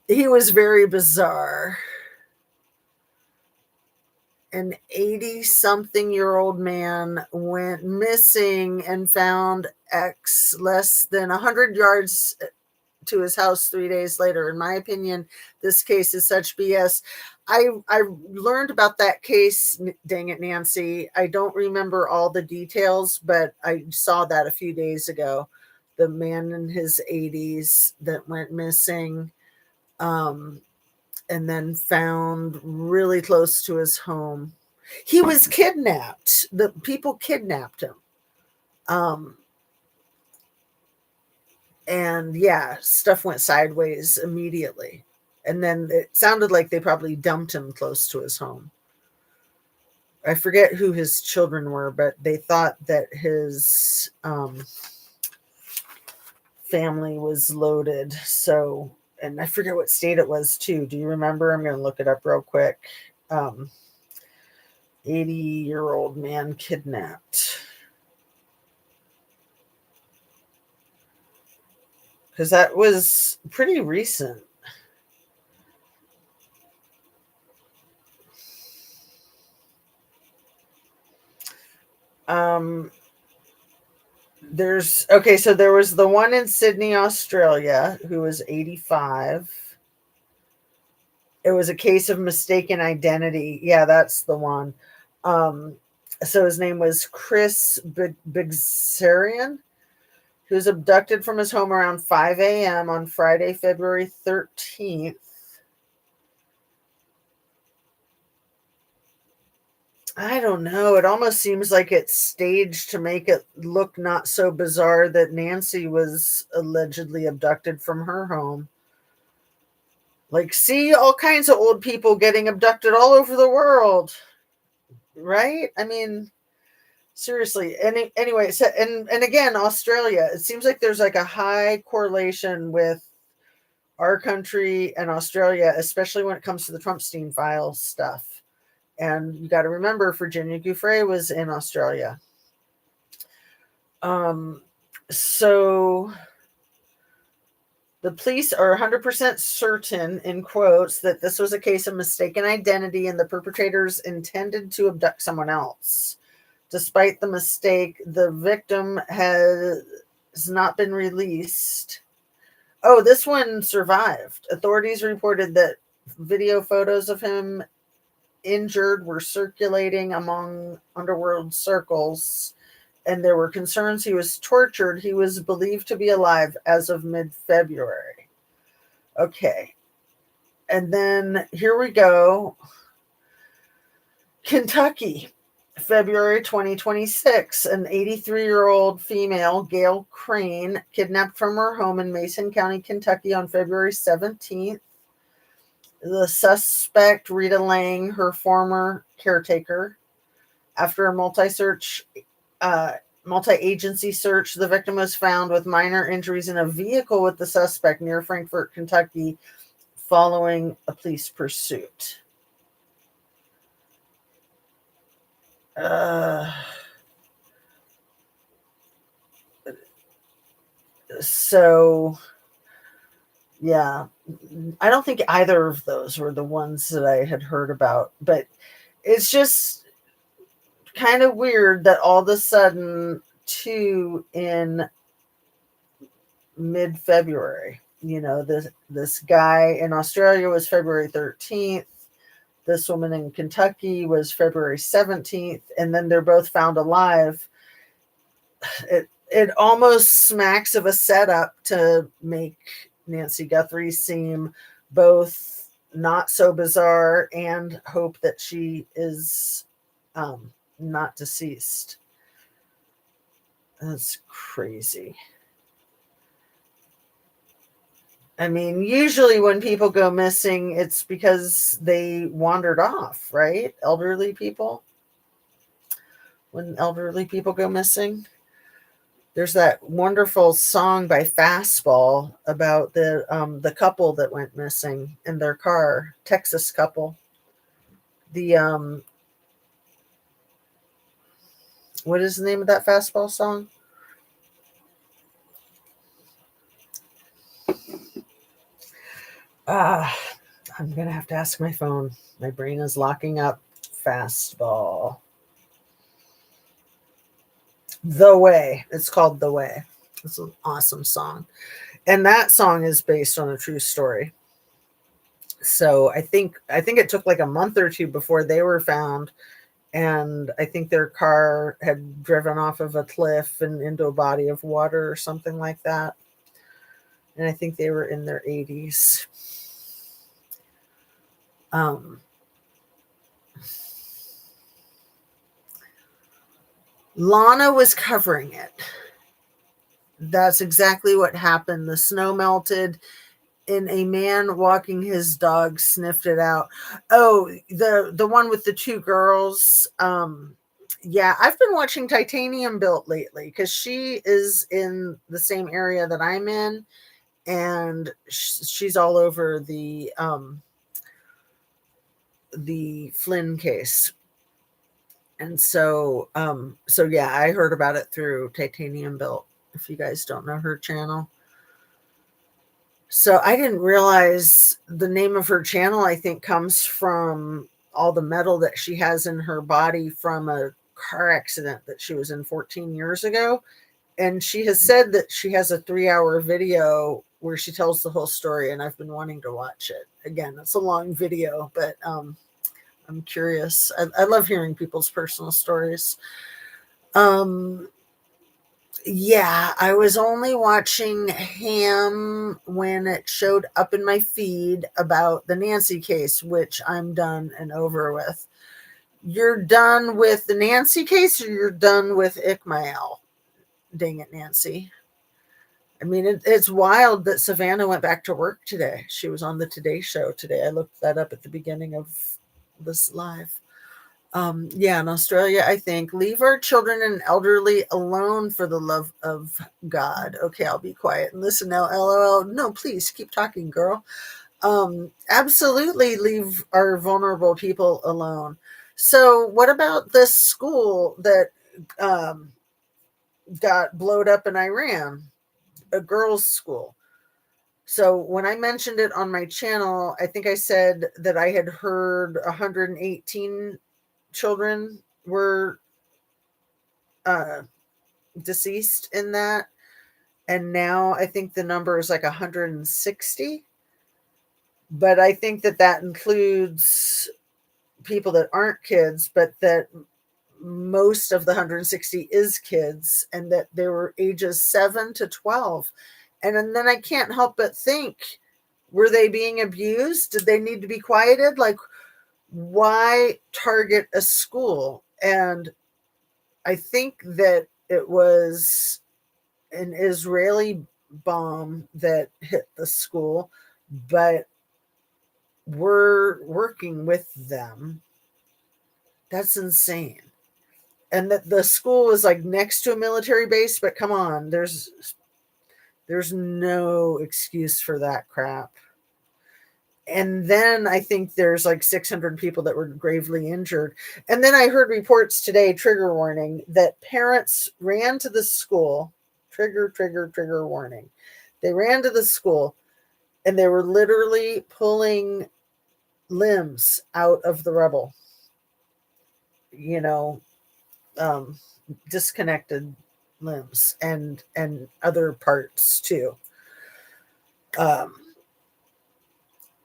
He was very bizarre. An 80-something-year-old man went missing and found X less than 100 yards to his house 3 days later. In my opinion, this case is such BS. I learned about that case, dang it, Nancy. I don't remember all the details, but I saw that a few days ago. The man in his 80s that went missing, and then found really close to his home. He was kidnapped. The people kidnapped him. And yeah, stuff went sideways immediately. And then it sounded like they probably dumped him close to his home. I forget who his children were, but they thought that his family was loaded. So, and I forget what state it was too. Do you remember? I'm going to look it up real quick. 80-year-old man kidnapped. Because that was pretty recent. So there was the one in Sydney, Australia, who was 85. It was a case of mistaken identity. Yeah, that's the one. So his name was Chris Bigzarian, who was abducted from his home around 5 a.m. on Friday, February 13th. I don't know. It almost seems like it's staged to make it look not so bizarre that Nancy was allegedly abducted from her home. Like, see, all kinds of old people getting abducted all over the world, right? I mean, seriously. Anyway, so, and again, Australia. It seems like there's like a high correlation with our country and Australia, especially when it comes to the Trumpstein files stuff. And you got to remember, Virginia Giuffre was in Australia. So the police are 100% certain, in quotes, that this was a case of mistaken identity and the perpetrators intended to abduct someone else. Despite the mistake, the victim has not been released. Oh, this one survived. Authorities reported that video photos of him injured were circulating among underworld circles, and there were concerns he was tortured. He was believed to be alive as of mid-February. Okay. And then here we go. Kentucky, February 2026. An 83-year-old female, Gail Crane, kidnapped from her home in Mason County, Kentucky on February 17th. The suspect, Rita Lang, her former caretaker. After a multi-agency search, the victim was found with minor injuries in a vehicle with the suspect near Frankfort, Kentucky, following a police pursuit. So, yeah, I don't think either of those were the ones that I had heard about, but it's just kind of weird that all of a sudden, too, in mid-February, this guy in Australia was February 13th. This woman in Kentucky was February 17th, and then they're both found alive. It almost smacks of a setup to make Nancy Guthrie seem both not so bizarre and hope that she is not deceased. That's crazy. I mean, usually when people go missing, it's because they wandered off, right? Elderly people. When elderly people go missing, there's that wonderful song by Fastball about the couple that went missing in their car, Texas couple. The what is the name of that Fastball song? Ah, I'm gonna have to ask my phone. My brain is locking up. Fastball. The Way. It's called The Way. It's an awesome song. And that song is based on a true story. So I think it took like a month or two before they were found, and I think their car had driven off of a cliff and into a body of water or something like that. And I think they were in their 80s. Um, Lana was covering it. That's exactly what happened. The snow melted and a man walking his dog sniffed it out. Oh, the one with the two girls. Yeah, I've been watching Titanium Built lately because she is in the same area that I'm in, and she's all over the Flynn case. And so yeah, I heard about it through Titanium Built. If you guys don't know her channel. So I didn't realize the name of her channel, I think, comes from all the metal that she has in her body from a car accident that she was in 14 years ago. And she has said that she has a 3-hour video where she tells the whole story, and I've been wanting to watch it. Again, it's a long video, but I'm curious. I love hearing people's personal stories. Yeah, I was only watching Ham when it showed up in my feed about the Nancy case, which I'm done and over with. You're done with the Nancy case, or you're done with Iqmael? Dang it, Nancy. I mean, it's wild that Savannah went back to work today. She was on the Today Show today. I looked that up at the beginning of this live. Yeah, in Australia, I think leave our children and elderly alone for the love of God. Okay, I'll be quiet and listen now. LOL. No, please keep talking, girl. Absolutely leave our vulnerable people alone. So, what about this school that um, got blowed up in Iran? A girls' school. So when I mentioned it on my channel, I think I said that I had heard 118 children were uh, deceased in that. And now I think the number is like 160. But I think that that includes people that aren't kids, but that most of the 160 is kids, and that they were ages 7 to 12. And then I can't help but think, were they being abused? Did they need to be quieted? Like, why target a school? And I think that it was an Israeli bomb that hit the school, but we're working with them. That's insane. And that the school is like next to a military base, but come on, there's no excuse for that crap. And then I think there's like 600 people that were gravely injured. And then I heard reports today, trigger warning, that parents ran to the school. Trigger warning. They ran to the school and they were literally pulling limbs out of the rubble, you know, um, disconnected limbs and other parts too. Um,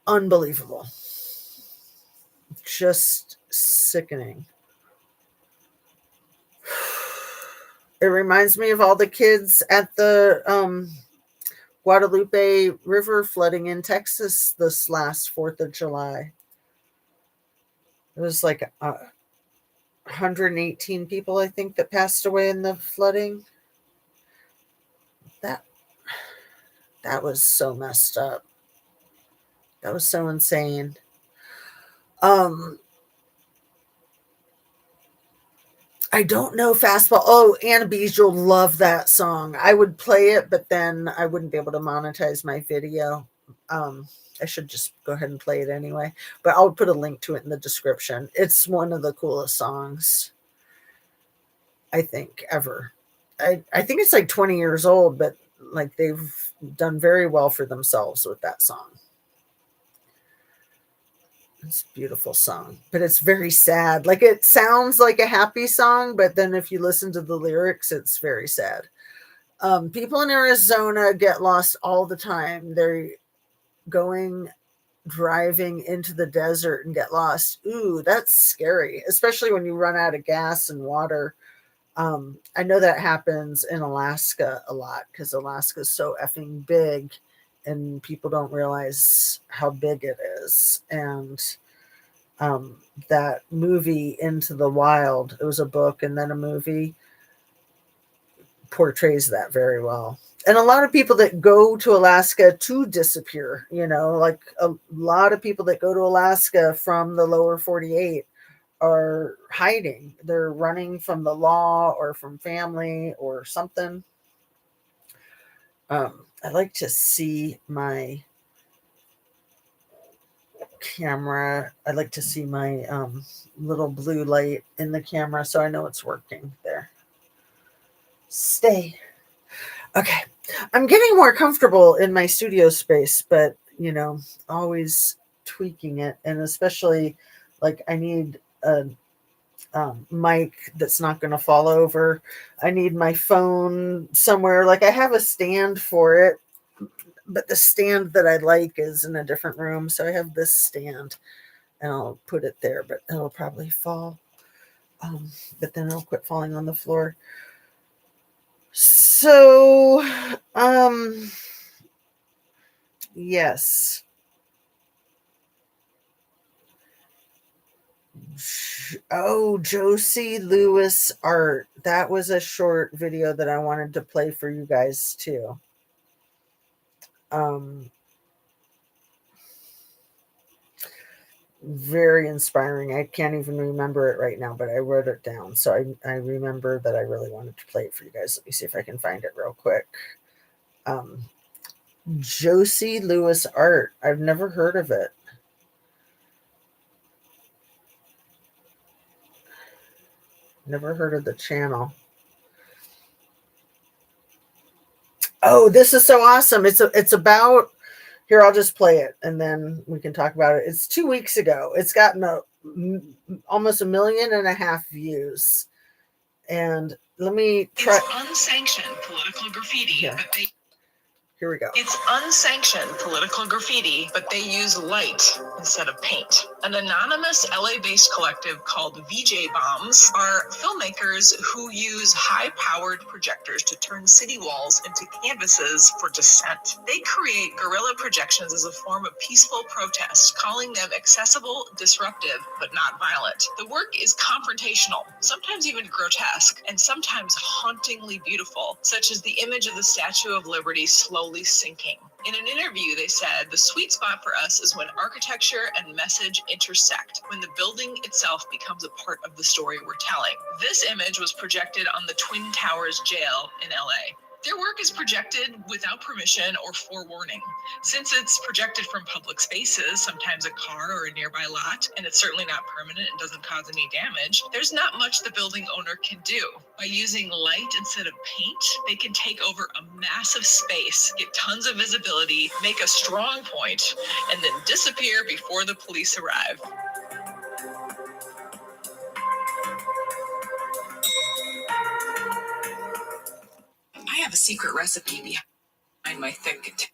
Unbelievable. Just sickening. It reminds me of all the kids at the Guadalupe River flooding in Texas this last 4th of July. It was like 118 people, I think, that passed away in the flooding. That That was so messed up. That was so insane. Um, I don't know fastball. Oh, Anna Bees, you'll love that song. I would play it, but then I wouldn't be able to monetize my video. Um, I should just go ahead and play it anyway. But I'll put a link to it in the description. It's one of the coolest songs, I think, ever. I think it's like 20 years old, but like they've done very well for themselves with that song. It's a beautiful song, but it's very sad. Like it sounds like a happy song, but then if you listen to the lyrics, it's very sad. People in Arizona get lost all the time. They're going driving into the desert and get lost. Ooh, that's scary, especially when you run out of gas and water. I know that happens in Alaska a lot because Alaska is so effing big and people don't realize how big it is. And that movie Into the Wild, it was a book and then a movie, portrays that very well. And a lot of people that go to Alaska to disappear, like a lot of people that go to Alaska from the lower 48 are hiding. They're running from the law or from family or something. I like to see my camera. I like to see my little blue light in the camera so I know it's working there. Stay. Okay. I'm getting more comfortable in my studio space, but always tweaking it. And especially like I need a mic that's not going to fall over. I need my phone somewhere. Like I have a stand for it, but the stand that I like is in a different room. So I have this stand and I'll put it there, but it'll probably fall. But then it'll quit falling on the floor. So, yes. Oh, Josie Lewis art. That was a short video that I wanted to play for you guys too. Very inspiring. I can't even remember it right now, but I wrote it down. So I remember that I really wanted to play it for you guys. Let me see if I can find it real quick. Josie Lewis art. I've never heard of it. Never heard of the channel. Oh, this is so awesome. It's about here. I'll just play it and then we can talk about it. It's 2 weeks ago. It's gotten almost 1.5 million views. And let me try. It's unsanctioned political graffiti, yeah. But they Here we go. It's unsanctioned political graffiti, but they use light instead of paint. An anonymous LA-based collective called VJ Bombs are filmmakers who use high-powered projectors to turn city walls into canvases for dissent. They create guerrilla projections as a form of peaceful protest, calling them accessible, disruptive, but not violent. The work is confrontational, sometimes even grotesque, and sometimes hauntingly beautiful, such as the image of the Statue of Liberty slowly sinking. In an interview, they said, "The sweet spot for us is when architecture and message intersect, when the building itself becomes a part of the story we're telling." This image was projected on the Twin Towers jail in LA. Their work is projected without permission or forewarning. Since it's projected from public spaces, sometimes a car or a nearby lot, and it's certainly not permanent and doesn't cause any damage, there's not much the building owner can do. By using light instead of paint, they can take over a massive space, get tons of visibility, make a strong point, and then disappear before the police arrive. I have a secret recipe behind my thick.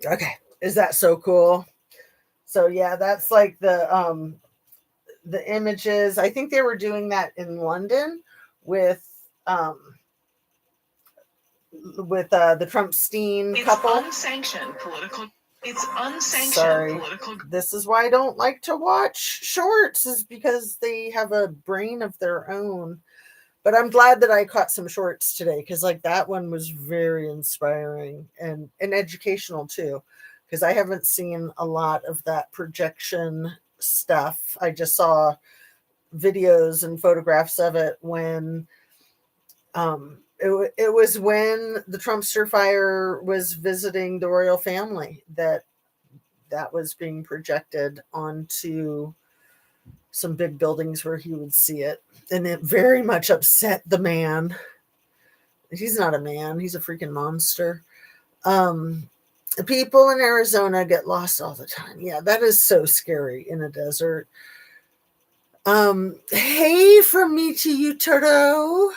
Okay. Is that so cool? So yeah, that's like the images. I think they were doing that in London with the Trump-Stein couple. Unsanctioned political. It's unsanctioned political. This is why I don't like to watch shorts, is because they have a brain of their own. But I'm glad that I caught some shorts today, because like that one was very inspiring and educational too. Because I haven't seen a lot of that projection stuff. I just saw videos and photographs of it when it was when the Trumpster fire was visiting the royal family that was being projected onto some big buildings where he would see it. And it very much upset the man. He's not a man, he's a freaking monster. Um, People in Arizona get lost all the time. Yeah, that is so scary in a desert. Hey, from me to you, Toto.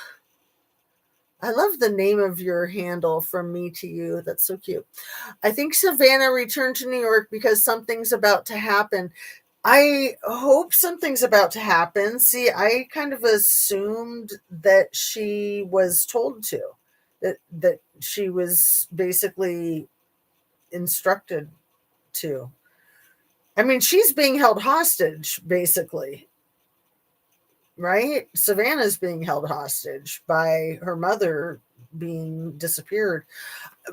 I love the name of your handle, from me to you. That's so cute. I think Savannah returned to New York because something's about to happen. I hope something's about to happen. See, I kind of assumed that she was told to, that she was basically instructed to. I mean, she's being held hostage, basically, right? Savannah's being held hostage by her mother being disappeared.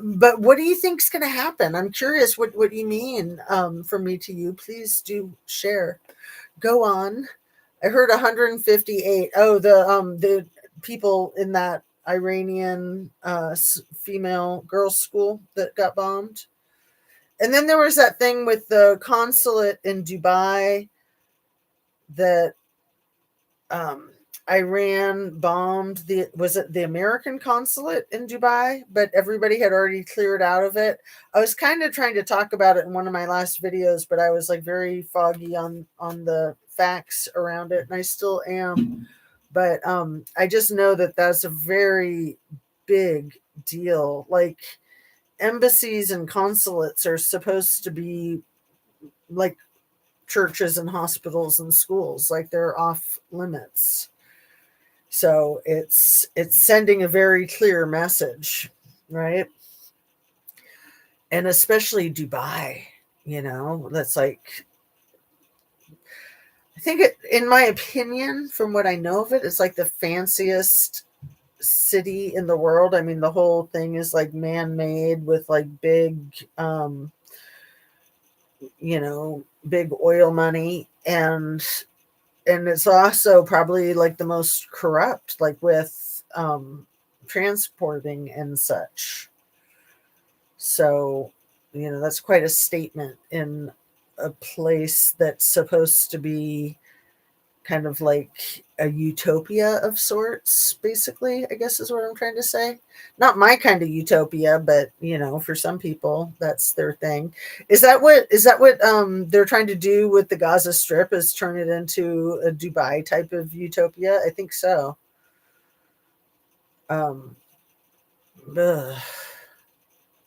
But what do you think's going to happen? I'm curious what you mean, from me to you. Please do share. Go on. I heard 158. Oh, the people in that Iranian female girls' school that got bombed. And then there was that thing with the consulate in Dubai that um, Iran bombed. Was it the American consulate in Dubai? But everybody had already cleared out of it. I was kind of trying to talk about it in one of my last videos, but I was like very foggy on the facts around it, and I still am. But I just know that that's a very big deal. Like, embassies and consulates are supposed to be like churches and hospitals and schools, like they're off limits. So it's sending a very clear message, right? And especially Dubai, that's like, I think it, in my opinion, from what I know of it, it's like the fanciest city in the world. I mean, the whole thing is like man-made with like big big oil money, and it's also probably like the most corrupt, like with transporting and such. So, that's quite a statement in a place that's supposed to be kind of like a utopia of sorts, basically, I guess is what I'm trying to say. Not my kind of utopia, but for some people that's their thing. Is that what they're trying to do with the Gaza Strip, is turn it into a Dubai type of utopia? I think so. Um ugh,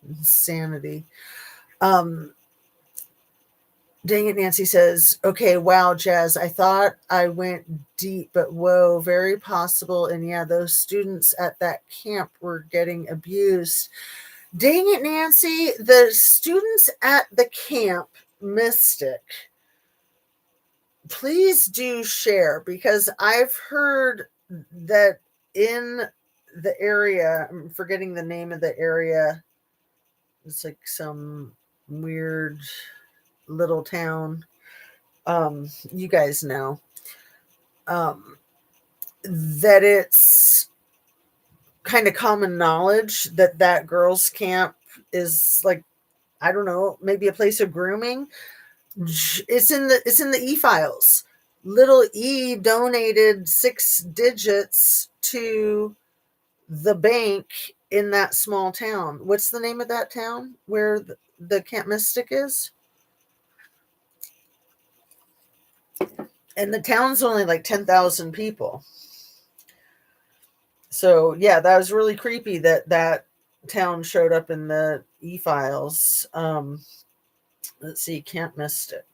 Insanity. Um Dang it, Nancy says, okay, wow, Jazz, I thought I went deep, but whoa, very possible. And yeah, those students at that camp were getting abused. Dang it, Nancy, the students at the camp, Mystic, please do share, because I've heard that in the area, I'm forgetting the name of the area, it's like some weird little town. You guys know, um, that it's kind of common knowledge that that girls' camp is like, I don't know, maybe a place of grooming. It's in the e-files. Little E donated 6 digits to the bank in that small town. What's the name of that town where the Camp Mystic is? And the town's only like 10,000 people. So yeah, that was really creepy that town showed up in the e-files. Let's see, Camp Mystic.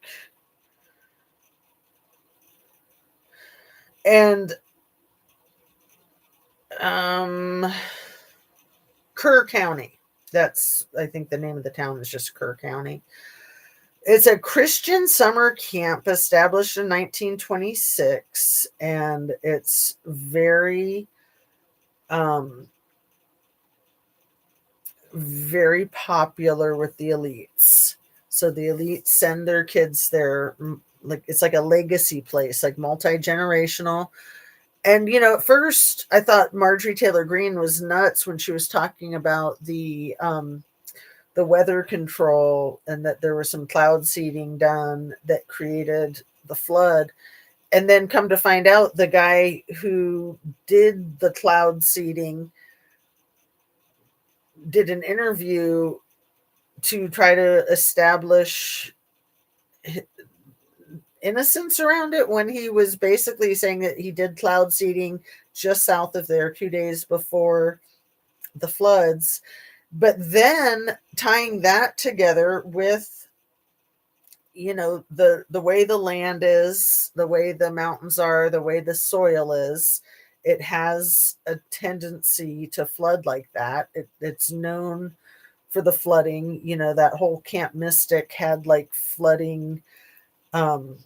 And Kerr County. That's, I think the name of the town is just Kerr County. It's a Christian summer camp established in 1926, and it's very um, very popular with the elites. So the elites send their kids there, like it's like a legacy place, like multi-generational. And at first I thought Marjorie Taylor Greene was nuts when she was talking about the weather control, and that there was some cloud seeding done that created the flood. And then come to find out, the guy who did the cloud seeding did an interview to try to establish innocence around it, when he was basically saying that he did cloud seeding just south of there 2 days before the floods. But then tying that together with the way the land is, the way the mountains are, the way the soil is, it has a tendency to flood like that. It's known for the flooding. That whole Camp Mystic had like flooding um,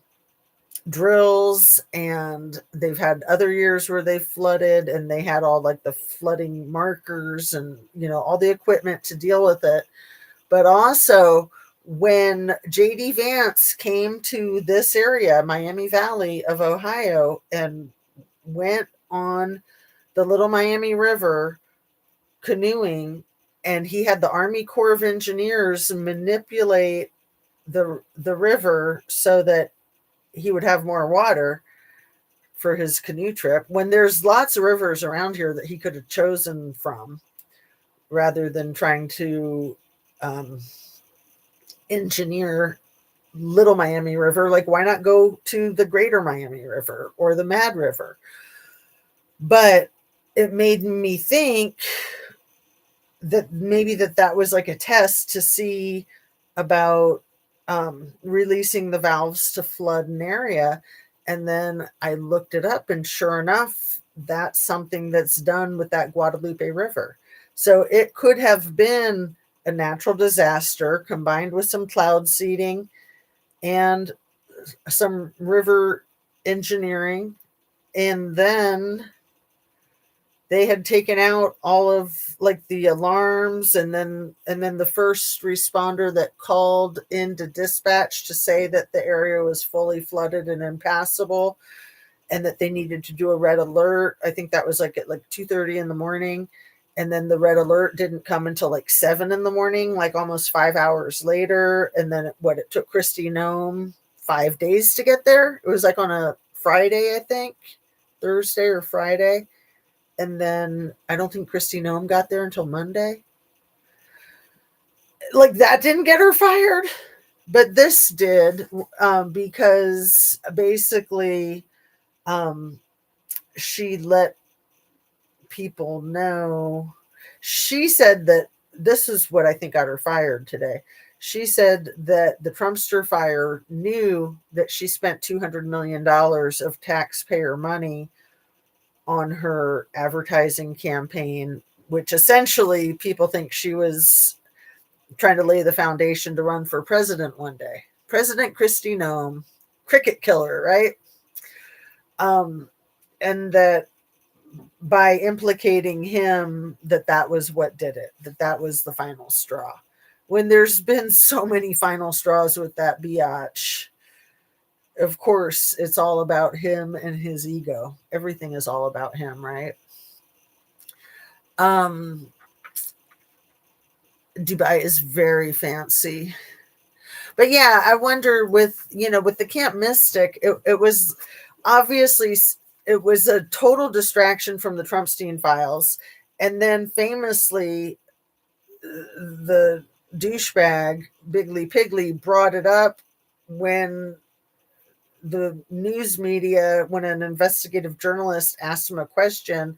drills, and they've had other years where they flooded, and they had all like the flooding markers and all the equipment to deal with it. But also, when JD Vance came to this area, Miami Valley of Ohio, and went on the Little Miami River canoeing, and he had the Army Corps of Engineers manipulate the river so that he would have more water for his canoe trip, when there's lots of rivers around here that he could have chosen from, rather than trying to engineer Little Miami River. Like, why not go to the Greater Miami River or the Mad River? But it made me think that maybe that was like a test to see about releasing the valves to flood an area. And then I looked it up, and sure enough, that's something that's done with that Guadalupe River. So it could have been a natural disaster combined with some cloud seeding and some river engineering. And then they had taken out all of like the alarms, and then the first responder that called into dispatch to say that the area was fully flooded and impassable, and that they needed to do a red alert. I think that was like at like 2:30 in the morning. And then the red alert didn't come until like 7 in the morning, like almost 5 hours later. And then it took Christy Nome 5 days to get there. It was like on a Friday, I think, Thursday or Friday. And then I don't think Christy Nome got there until Monday. Like, that didn't get her fired, but this did, because basically she let people know. She said that this is what I think got her fired today. She said that the Trumpster fire knew that she spent $200 million of taxpayer money on her advertising campaign, which essentially people think she was trying to lay the foundation to run for president one day. President Christy Nome, cricket killer, right? And that by implicating him, that was what did it, that was the final straw. When there's been so many final straws with that biatch, of course, it's all about him and his ego. Everything is all about him, right? Dubai is very fancy. But yeah, I wonder with the Camp Mystic, it was obviously, it was a total distraction from the Trumpstein files. And then famously, the douchebag Bigley Pigley brought it up when the news media, when an investigative journalist asked him a question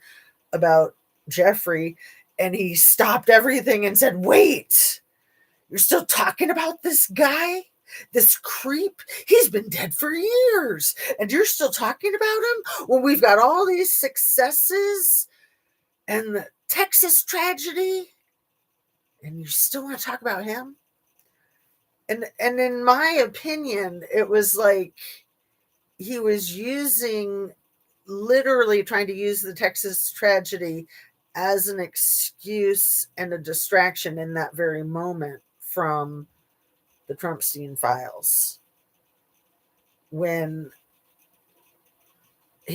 about Jeffrey, and he stopped everything and said, "Wait, you're still talking about this guy? This creep? He's been dead for years, and you're still talking about him when we've got all these successes and the Texas tragedy, and you still want to talk about him?" And in my opinion, it was like he was literally trying to use the Texas tragedy as an excuse and a distraction in that very moment from the Trumpstein files. When,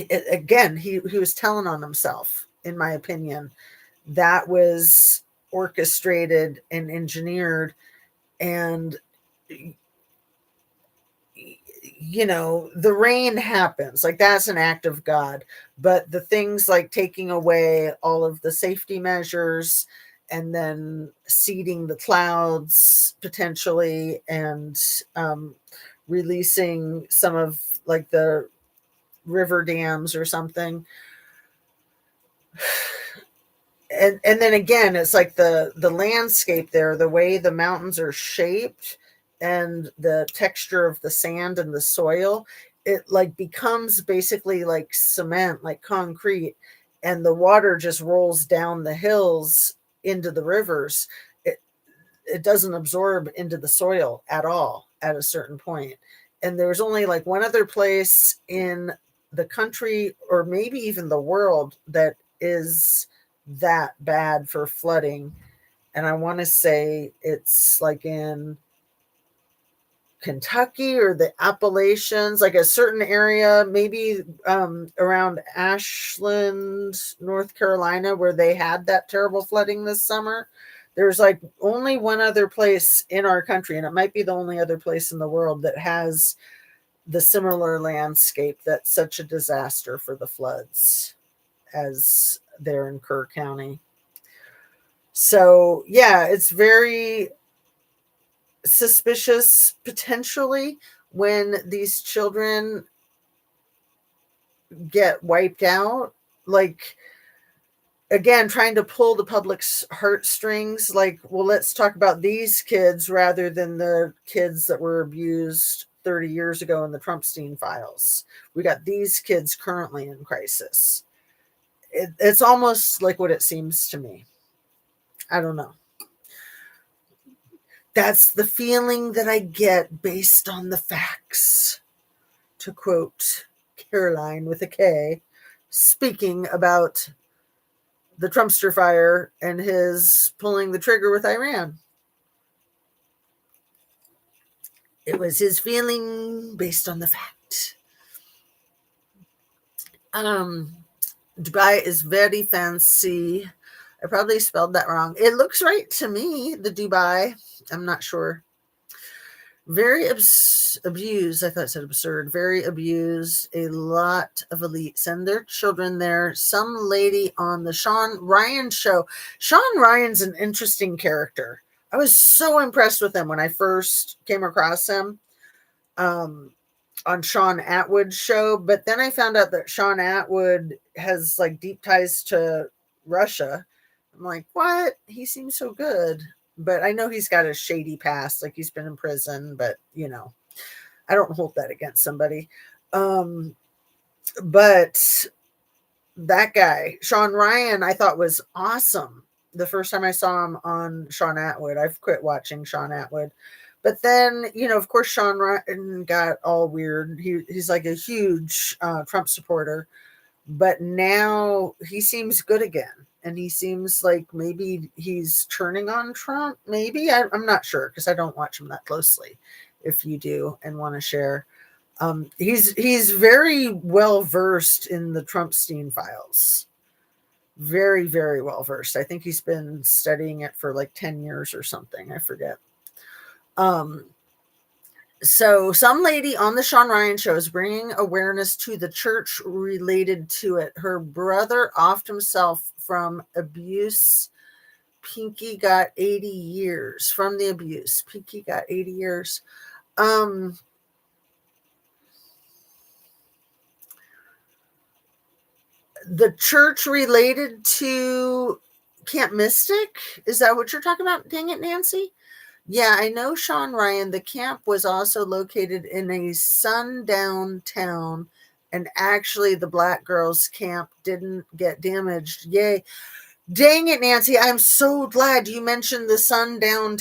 again, he was telling on himself, in my opinion. That was orchestrated and engineered, and the rain happens, like that's an act of God. But the things like taking away all of the safety measures and then seeding the clouds potentially, and releasing some of like the river dams or something. And then again, it's like the landscape there, the way the mountains are shaped and the texture of the sand and the soil, it like becomes basically like cement, like concrete, and the water just rolls down the hills into the rivers. It doesn't absorb into the soil at all at a certain point. And there's only like one other place in the country, or maybe even the world, that is that bad for flooding. And I want to say it's like in Kentucky or the Appalachians, like a certain area, maybe around Ashland, North Carolina, where they had that terrible flooding this summer. There's like only one other place in our country, and it might be the only other place in the world that has the similar landscape that's such a disaster for the floods as there in Kerr County. So, yeah, it's very suspicious potentially when these children get wiped out. Like, again, trying to pull the public's heartstrings, like, well, let's talk about these kids rather than the kids that were abused 30 years ago in the Trumpstein files. We got these kids currently in crisis. It's almost like what it seems to me. I don't know. That's the feeling that I get based on the facts, to quote Caroline with a K, speaking about the Trumpster fire and his pulling the trigger with Iran. It was his feeling based on the fact. Dubai is very fancy. I probably spelled that wrong. It looks right to me, the Dubai. I'm not sure. Very abused. I thought it said absurd. Very abused. A lot of elites and their children there. Some lady on the Sean Ryan show. Sean Ryan's an interesting character. I was so impressed with him when I first came across him on Sean Atwood's show. But then I found out that Sean Atwood has like deep ties to Russia. I'm like, what? He seems so good. But I know he's got a shady past, like he's been in prison, but I don't hold that against somebody. But that guy, Sean Ryan, I thought was awesome the first time I saw him on Sean Atwood. I've quit watching Sean Atwood. But then, of course, Sean Ryan got all weird. He's like a huge Trump supporter. But now he seems good again. And he seems like maybe he's turning on Trump. Maybe. I'm not sure because I don't watch him that closely. If you do and want to share. He's very well versed in the Trumpstein files. Very, very well versed. I think he's been studying it for like 10 years or something. I forget. So some lady on the Sean Ryan show is bringing awareness to the church related to it. Her brother offed himself from abuse. Pinky got 80 years from the abuse. Pinky got 80 years. The church related to Camp Mystic? Is that what you're talking about? Dang it, Nancy. Yeah, I know Sean Ryan. The camp was also located in a sundown town, and actually the Black Girls Camp didn't get damaged. Yay. Dang it, Nancy. I'm so glad you mentioned the sundowner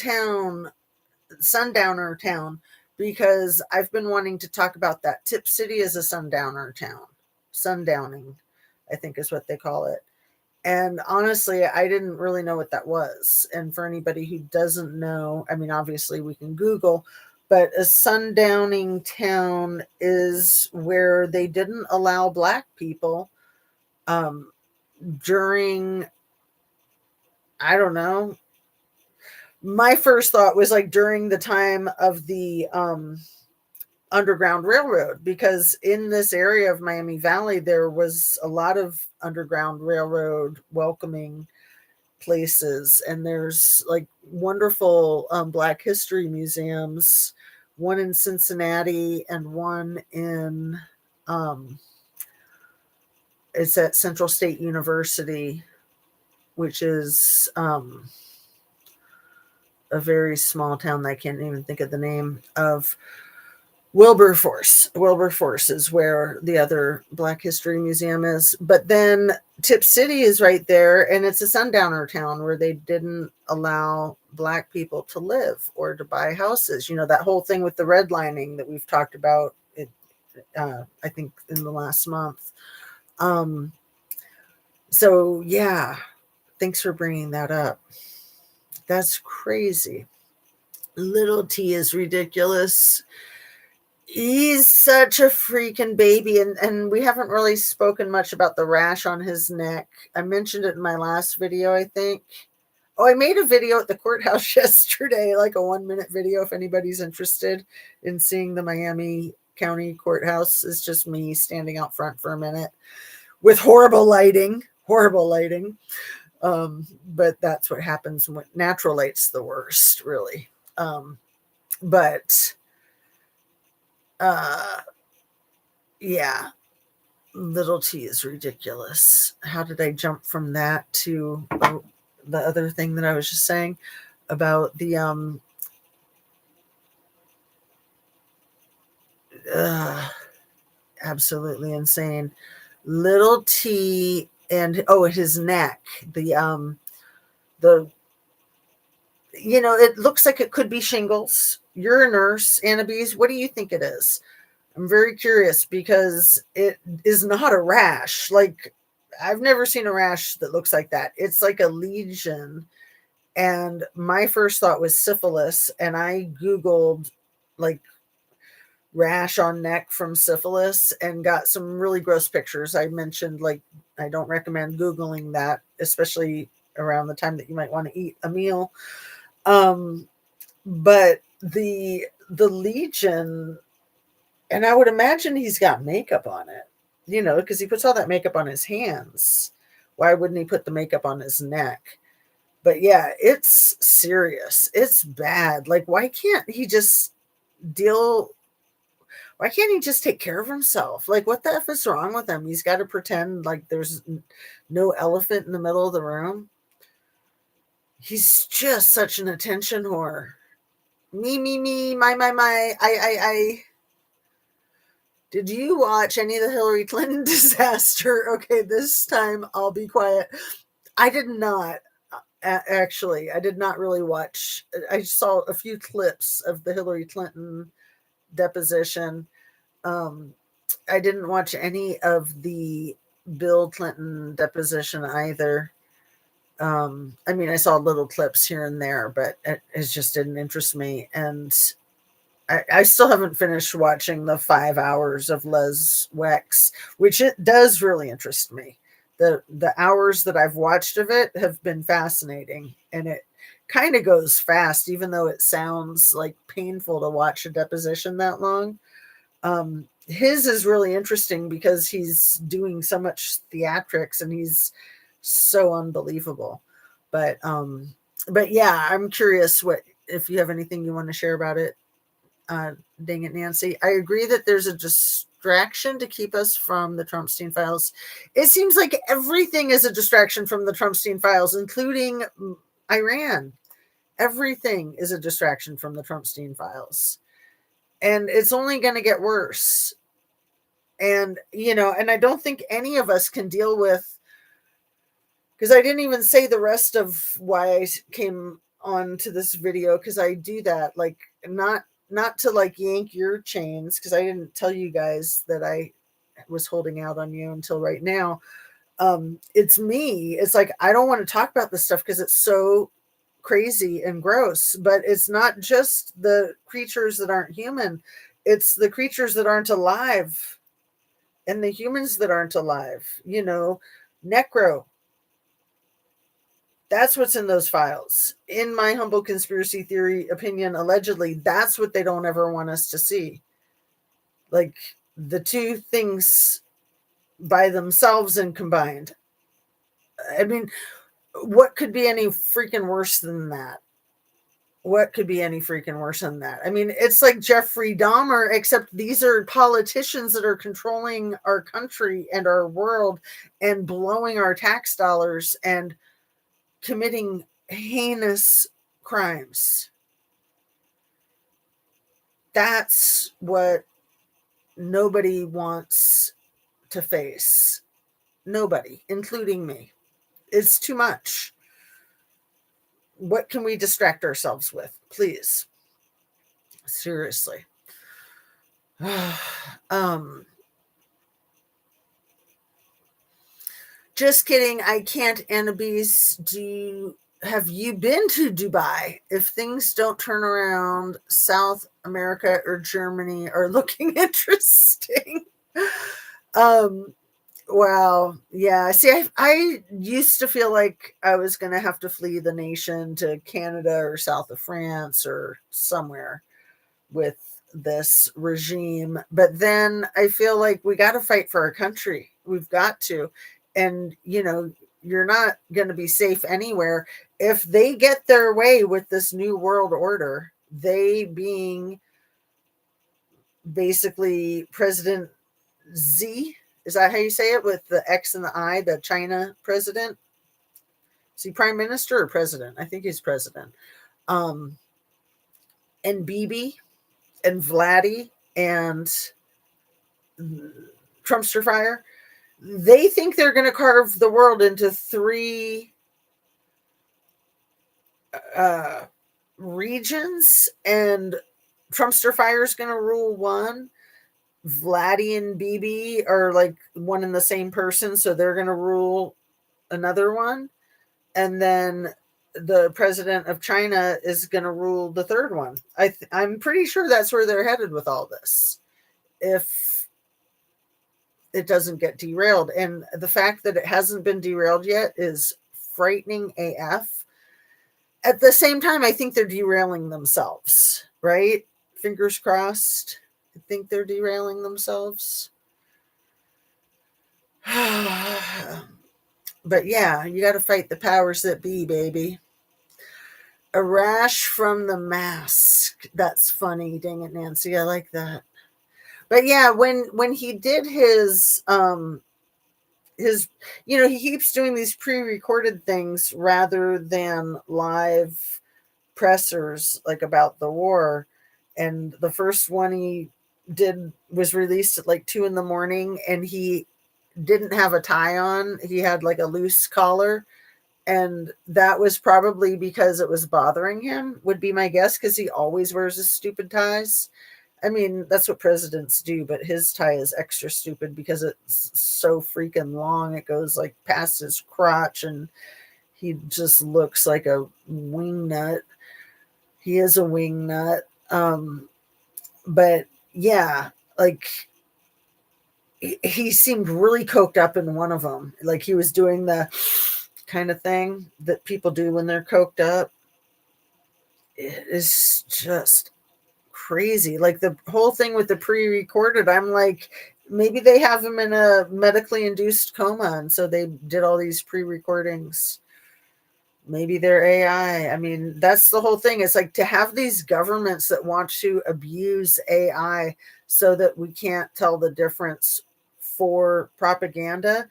town, because I've been wanting to talk about that. Tip City is a sundowner town. Sundowning, I think is what they call it. And honestly, I didn't really know what that was. And for anybody who doesn't know, I mean, obviously we can Google, but a sundowning town is where they didn't allow Black people um, during, I don't know. My first thought was like during the time of the Underground Railroad, because in this area of Miami Valley, there was a lot of Underground Railroad welcoming places, and there's like wonderful Black history museums, one in Cincinnati and one in um, it's at Central State University, which is a very small town that I can't even think of the name of. Wilberforce. Wilberforce is where the other Black History Museum is. But then Tip City is right there, and it's a sundowner town where they didn't allow Black people to live or to buy houses. You know, that whole thing with the redlining that we've talked about, I think, in the last month. So, yeah, thanks for bringing that up. That's crazy. Little T is ridiculous. He's such a freaking baby, and we haven't really spoken much about the rash on his neck. I mentioned it in my last video, I think. Oh, I made a video at the courthouse yesterday, like a 1-minute video if anybody's interested in seeing the Miami County Courthouse. It's just me standing out front for a minute with horrible lighting. But that's what happens when natural light's the worst, really. But yeah, Little T is ridiculous. How did I jump from that to the other thing that I was just saying about the absolutely insane Little T, and his neck, the it looks like it could be shingles. You're a nurse, Annabise. What do you think it is? I'm very curious because it is not a rash. Like, I've never seen a rash that looks like that. It's like a lesion. And my first thought was syphilis. And I Googled like rash on neck from syphilis and got some really gross pictures. I mentioned, like, I don't recommend Googling that, especially around the time that you might want to eat a meal. But the legion, and I would imagine he's got makeup on it, because he puts all that makeup on his hands. Why wouldn't he put the makeup on his neck? But yeah, it's serious. It's bad. Like, why can't he just take care of himself? Like, what the F is wrong with him? He's got to pretend like there's no elephant in the middle of the room. He's just such an attention whore. Me, my, I. Did you watch any of the Hillary Clinton disaster? Okay, this time I'll be quiet. I did not. Actually, I did not really watch. I saw a few clips of the Hillary Clinton deposition. I didn't watch any of the Bill Clinton deposition either. I mean, I saw little clips here and there, but it just didn't interest me. And I still haven't finished watching the 5 hours of Les Wex, which it does really interest me. The hours that I've watched of it have been fascinating, and it kind of goes fast, even though it sounds like painful to watch a deposition that long. His is really interesting because he's doing so much theatrics and he's so unbelievable. But yeah, I'm curious if you have anything you want to share about it. Dang it, Nancy. I agree that there's a distraction to keep us from the Trumpstein files. It seems like everything is a distraction from the Trumpstein files, including Iran. Everything is a distraction from the Trumpstein files. And it's only going to get worse. And, and I don't think any of us can deal with, because I didn't even say the rest of why I came on to this video, because I do that, like, not to like yank your chains, because I didn't tell you guys that I was holding out on you until right now. It's me. It's like, I don't want to talk about this stuff because it's so crazy and gross, but it's not just the creatures that aren't human. It's the creatures that aren't alive and the humans that aren't alive, necro. That's what's in those files. In my humble conspiracy theory opinion, allegedly, that's what they don't ever want us to see. Like the two things by themselves and combined. I mean, what could be any freaking worse than that? What could be any freaking worse than that? I mean, it's like Jeffrey Dahmer, except these are politicians that are controlling our country and our world and blowing our tax dollars and committing heinous crimes. That's what nobody wants to face. Nobody, including me. It's too much. What can we distract ourselves with? Please. Seriously. Just kidding. I can't, Annabise. Have you been to Dubai? If things don't turn around, South America or Germany are looking interesting. Wow. Yeah. See, I used to feel like I was going to have to flee the nation to Canada or south of France or somewhere with this regime. But then I feel like we got to fight for our country. We've got to. And, you're not going to be safe anywhere. If they get their way with this new world order, they being basically President Z, is that how you say it, with the X and the I, the China president? Is he prime minister or president? I think he's president. And Bibi and Vladdy and Trumpster Fire, they think they're going to carve the world into three regions, and Trumpster Fire is going to rule one. Vladdy and Bibi are like one and the same person, so they're going to rule another one. And then the president of China is going to rule the third one. I'm pretty sure that's where they're headed with all this, if it doesn't get derailed. And the fact that it hasn't been derailed yet is frightening AF. At the same time, I think they're derailing themselves, right? Fingers crossed. I think they're derailing themselves. But yeah, you got to fight the powers that be, baby. A rash from the mask. That's funny. Dang it, Nancy. I like that. But yeah, when he did his he keeps doing these pre-recorded things rather than live pressers, like about the war. And the first one he did was released at like 2 a.m, and he didn't have a tie on. He had like a loose collar, and that was probably because it was bothering him, would be my guess, because he always wears his stupid ties. I mean, that's what presidents do, but his tie is extra stupid because it's so freaking long. It goes like past his crotch, and he just looks like a wingnut. He is a wingnut. But yeah, like he seemed really coked up in one of them. Like he was doing the kind of thing that people do when they're coked up. It is just crazy. Like the whole thing with the pre-recorded, I'm like, maybe they have him in a medically induced coma, and so they did all these pre-recordings. Maybe they're AI. I mean, that's the whole thing. It's like to have these governments that want to abuse AI so that we can't tell the difference for propaganda.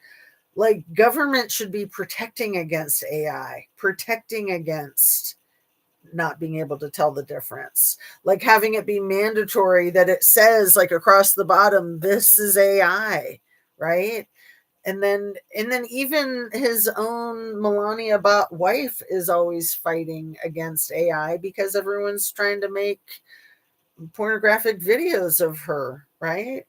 Like government should be protecting against AI, protecting against not being able to tell the difference, like having it be mandatory that it says like across the bottom, this is AI, right? And then even his own Melania bot wife is always fighting against AI because everyone's trying to make pornographic videos of her, right?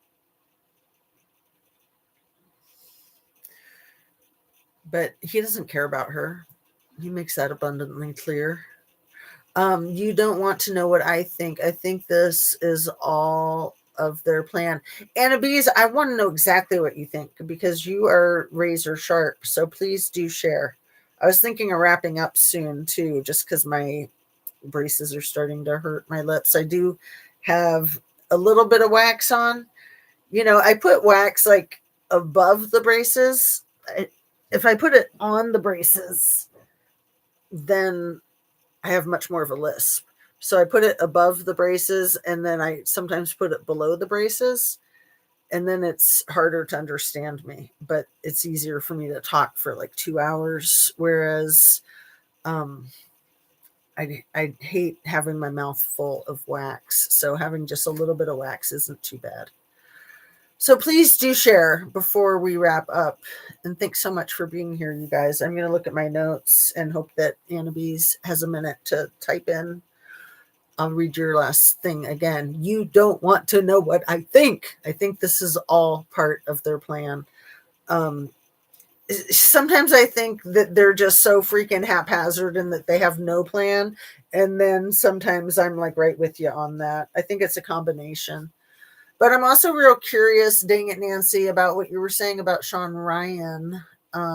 but he doesn't care about her. He makes that abundantly clear. You don't want to know what I think. I think this is all of their plan. Anna Bees, I want to know exactly what you think because you are razor sharp. So please do share. I was thinking of wrapping up soon too, just because my braces are starting to hurt my lips. I do have a little bit of wax on. I put wax like above the braces. If I put it on the braces, then I have much more of a lisp. So I put it above the braces and then I sometimes put it below the braces. And then it's harder to understand me, but it's easier for me to talk for like 2 hours. Whereas um, I hate having my mouth full of wax. So having just a little bit of wax isn't too bad. So please do share before we wrap up. And thanks so much for being here, you guys. I'm going to look at my notes and hope that Annabise has a minute to type in. I'll read your last thing again. You don't want to know what I think. I think this is all part of their plan. Sometimes I think that they're just so freaking haphazard and that they have no plan. And then sometimes I'm like right with you on that. I think it's a combination. But I'm also real curious, dang it, Nancy, about what you were saying about Sean Ryan. I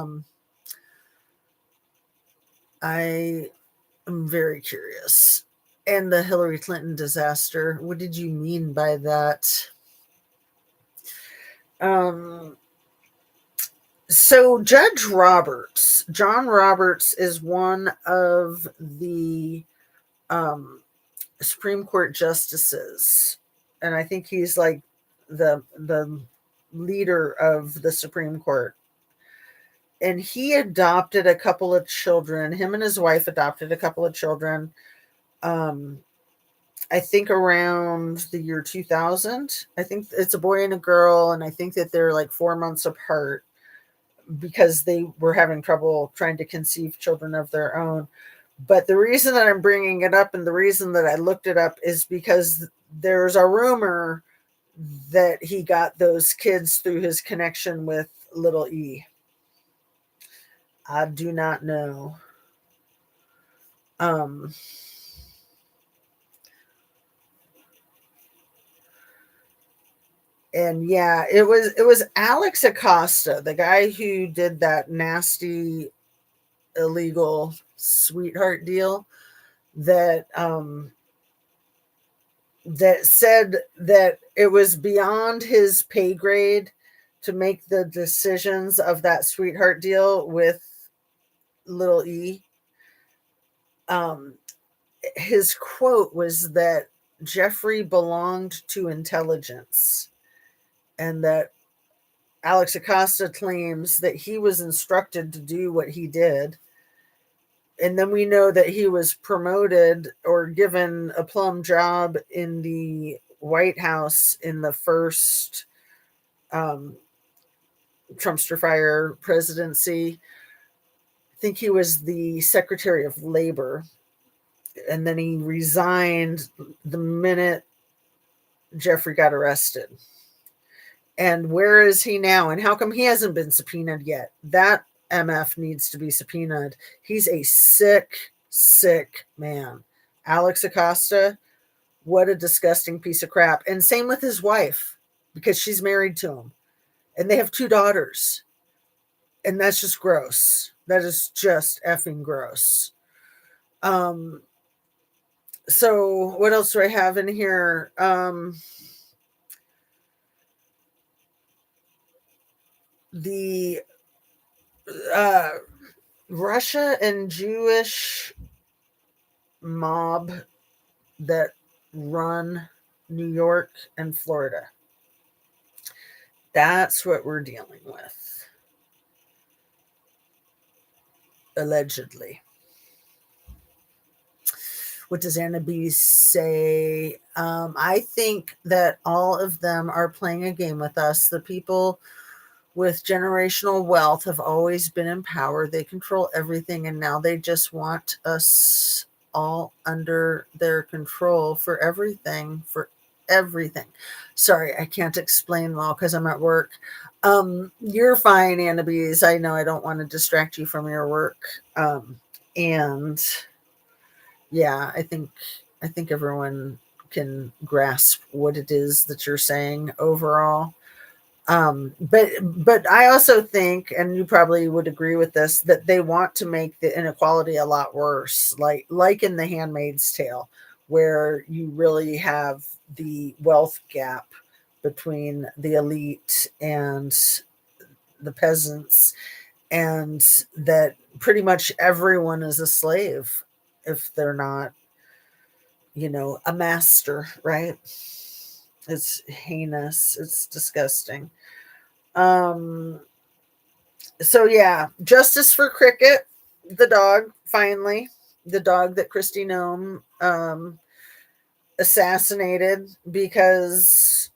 am very curious. And the Hillary Clinton disaster. What did you mean by that? So Judge Roberts, John Roberts, is one of the Supreme Court justices, and I think he's like the leader of the Supreme Court. And he adopted a couple of children. Him and his wife adopted a couple of children. I think around the year 2000. I think it's a boy and a girl, and I think that they're like 4 months apart because they were having trouble trying to conceive children of their own. But the reason that I'm bringing it up and the reason that I looked it up is because there's a rumor that he got those kids through his connection with little E. I do not know. And yeah, it was Alex Acosta, the guy who did that nasty illegal sweetheart deal that that said that it was beyond his pay grade to make the decisions of that sweetheart deal with little E. His quote was that Jeffrey belonged to intelligence, and that Alex Acosta claims that he was instructed to do what he did. And then we know that he was promoted or given a plum job in the White House in the first Trumpster fire presidency. I think he was the Secretary of Labor. And then he resigned the minute Jeffrey got arrested. And where is he now? And how come he hasn't been subpoenaed yet? That MF needs to be subpoenaed. He's a sick, sick man. Alex Acosta, what a disgusting piece of crap. And same with his wife, because she's married to him. And they have 2 daughters. And that's just gross. That is just effing gross. So what else do I have in here? The Russia and Jewish mob that run New York and Florida. That's what we're dealing with. Allegedly. What does Anna B say? I think that all of them are playing a game with us. The people with generational wealth have always been in power. They control everything, and now they just want us all under their control for everything, everything. Sorry, I can't explain well because I'm at work. You're fine, Annabise. I know I don't want to distract you from your work. And yeah, I think everyone can grasp what it is that you're saying overall. But I also think, and you probably would agree with this, that they want to make the inequality a lot worse, like in The Handmaid's Tale, where you really have the wealth gap between the elite and the peasants, and that pretty much everyone is a slave if they're not, a master, right? It's heinous. It's disgusting. Um, so yeah, justice for Cricket, the dog, finally. The dog that Christy Nome assassinated because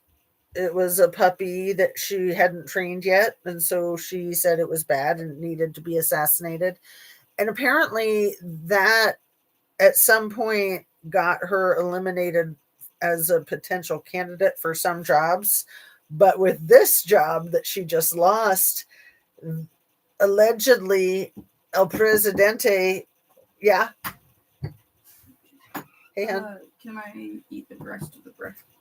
it was a puppy that she hadn't trained yet. And so she said it was bad and needed to be assassinated. And apparently that at some point got her eliminated as a potential candidate for some jobs. But with this job that she just lost, allegedly El Presidente, yeah. And Can I eat the rest of the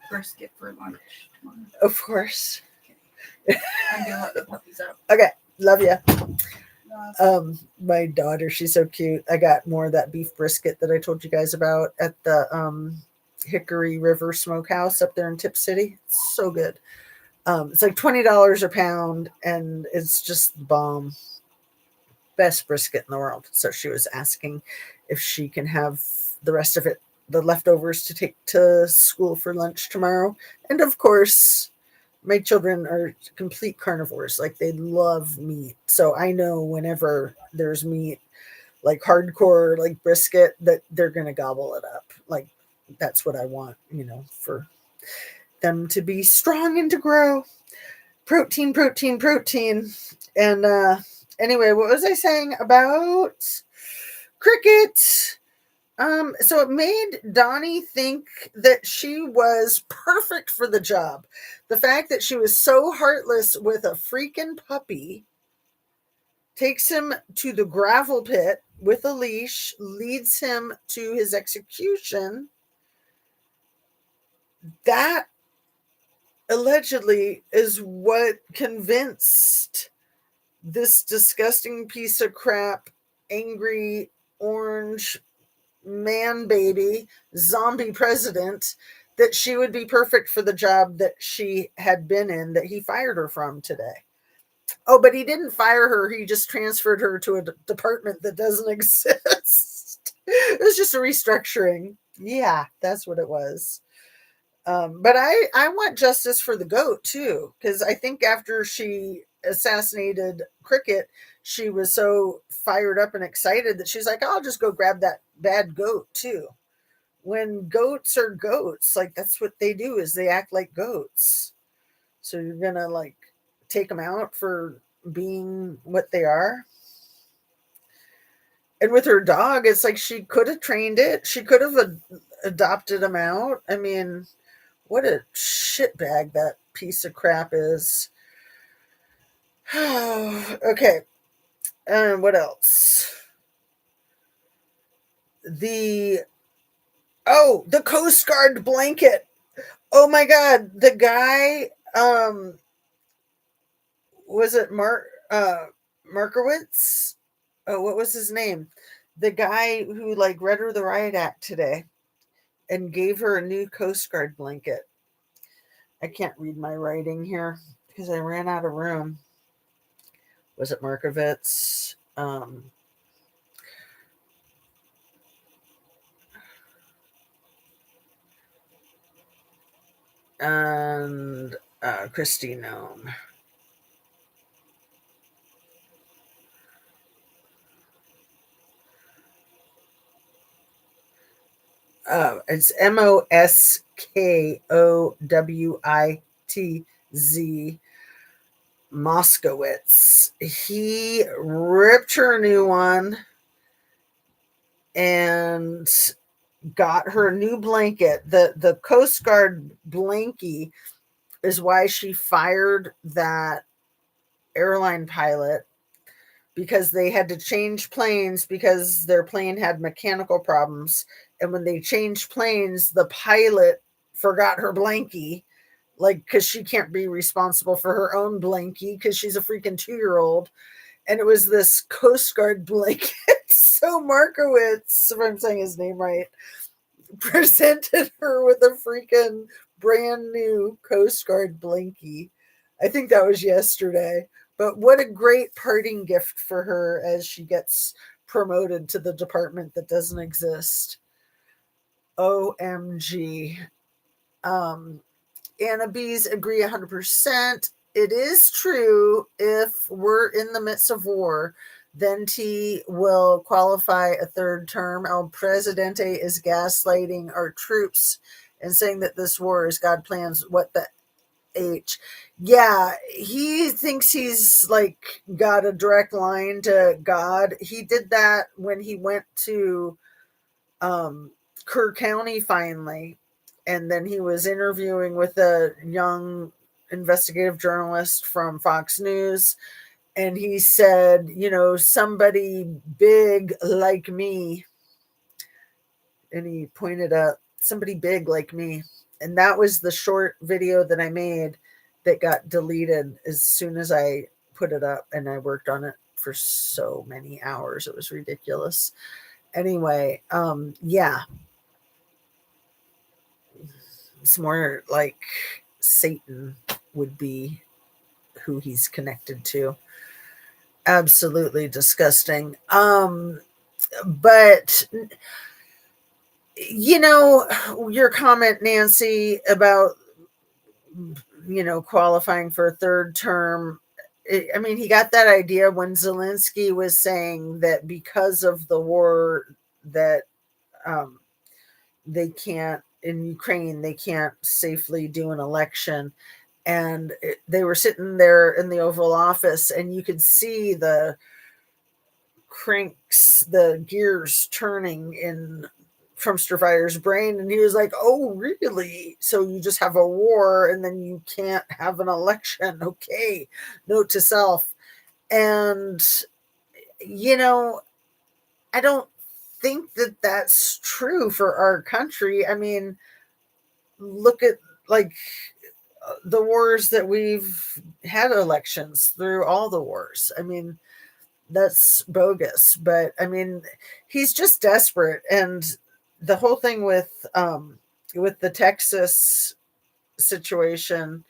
brisket for lunch tomorrow? of course. Okay. I'm gonna let the puppies out. Okay, love you. My daughter, she's so cute. I got more of that beef brisket that I told you guys about at the Hickory River Smokehouse up there in Tip City. It's so good. It's like $20 a pound, and it's just the bomb. Best brisket in the world. So she was asking if she can have the rest of it, the leftovers, to take to school for lunch tomorrow. And of course, my children are complete carnivores. Like, they love meat. So I know whenever there's meat, like hardcore, like brisket, that they're going to gobble it up. Like, that's what I want, for them to be strong and to grow. Protein, protein, protein. And anyway, what was I saying about Cricket? So it made Donnie think that she was perfect for the job. The fact that she was so heartless with a freaking puppy, takes him to the gravel pit with a leash, leads him to his execution. That allegedly is what convinced this disgusting piece of crap, angry orange man baby, zombie president, that she would be perfect for the job that she had been in, that he fired her from today. Oh, but he didn't fire her. He just transferred her to a department that doesn't exist. It was just a restructuring. Yeah, that's what it was. But I want justice for the goat too, because I think after she assassinated Cricket, she was so fired up and excited that she's like, I'll just go grab that bad goat too. When goats are goats, like, that's what they do, is they act like goats. So you're gonna, like, take them out for being what they are. And with her dog, it's like she could have trained it. She could have adopted him out. I mean, what a shitbag that piece of crap is. Okay. What else? The Coast Guard blanket. Oh my God. The guy, was it Markowitz? Oh, what was his name? The guy who, like, read her the riot act today and gave her a new Coast Guard blanket. I can't read my writing here because I ran out of room. Was it Markowitz? And Christy Nome. It's Moskowitz. Moskowitz. He ripped her a new one, and got her a new blanket. The Coast Guard blankie is why she fired that airline pilot, because they had to change planes because their plane had mechanical problems. And when they changed planes, the pilot forgot her blankie, like, because she can't be responsible for her own blankie because she's a freaking 2-year-old. And it was this Coast Guard blanket. So Markowitz, if I'm saying his name right, presented her with a freaking brand new Coast Guard blankie. I think that was yesterday. But what a great parting gift for her as she gets promoted to the department that doesn't exist. OMG. Anna B's agree 100%. It is true, if we're in the midst of war, then T will qualify a third term. El Presidente is gaslighting our troops and saying that this war is God plans. What the H? Yeah, he thinks he's like got a direct line to God. He did that when he went to Kerr County finally. And then he was interviewing with a young investigative journalist from Fox News. And he said, somebody big like me. And he pointed up, somebody big like me. And that was the short video that I made that got deleted as soon as I put it up. And I worked on it for so many hours. It was ridiculous. Anyway, yeah. It's more like Satan would be who he's connected to. Absolutely disgusting. But your comment, Nancy, about qualifying for a third term. I mean, he got that idea when Zelensky was saying that because of the war that they can't, in Ukraine, they can't safely do an election. And they were sitting there in the Oval Office, and you could see the cranks, the gears turning in Trumpster Fighter's brain. And he was like, oh, really? So you just have a war and then you can't have an election. Okay. Note to self. And, I don't think that that's true for our country. I mean, look at like the wars that we've had, elections through all the wars. I mean, that's bogus. But I mean, he's just desperate. And the whole thing with the Texas situation,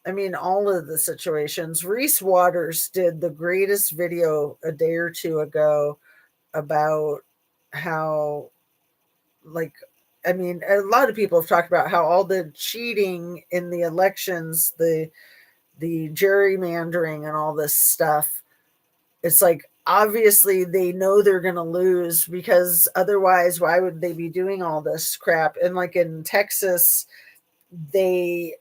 I mean, all of the situations. Reese Waters did the greatest video a day or two ago about how, like, I mean, a lot of people have talked about how all the cheating in the elections, the gerrymandering and all this stuff, it's like, obviously they know they're going to lose, because otherwise why would they be doing all this crap? And like in Texas, they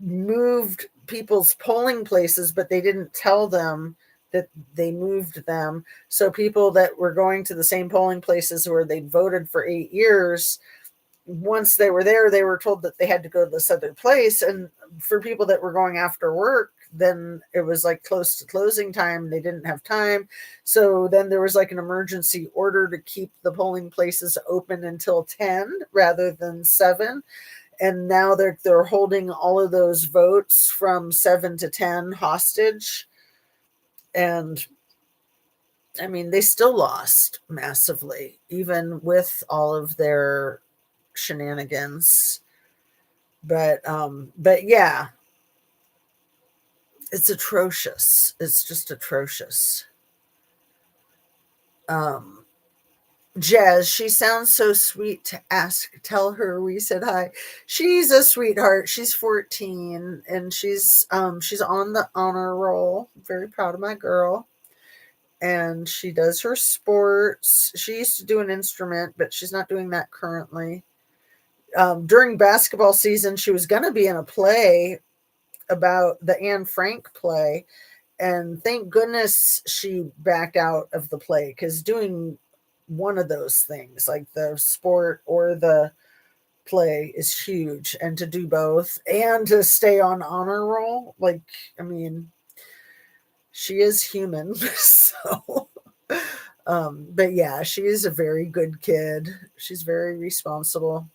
moved people's polling places, but they didn't tell them that they moved them. So people that were going to the same polling places where they voted for 8 years, once they were there, they were told that they had to go to this other place. And for people that were going after work, then it was like close to closing time. They didn't have time. So then there was like an emergency order to keep the polling places open until 10 rather than 7. And now they're holding all of those votes from 7 to 10 hostage. And I mean, they still lost massively, even with all of their shenanigans. But yeah, it's atrocious. It's just atrocious. Jazz, she sounds so sweet to ask. Tell her we said hi. She's a sweetheart. She's 14 and she's on the honor roll. Very proud of my girl. And she does her sports. She used to do an instrument, but she's not doing that currently. During basketball season, she was going to be in a play about the Anne Frank play. And thank goodness she backed out of the play, because doing one of those things, like the sport or the play, is huge. And to do both and to stay on honor roll, like, I mean, she is human. So, but yeah, she is a very good kid. She's very responsible.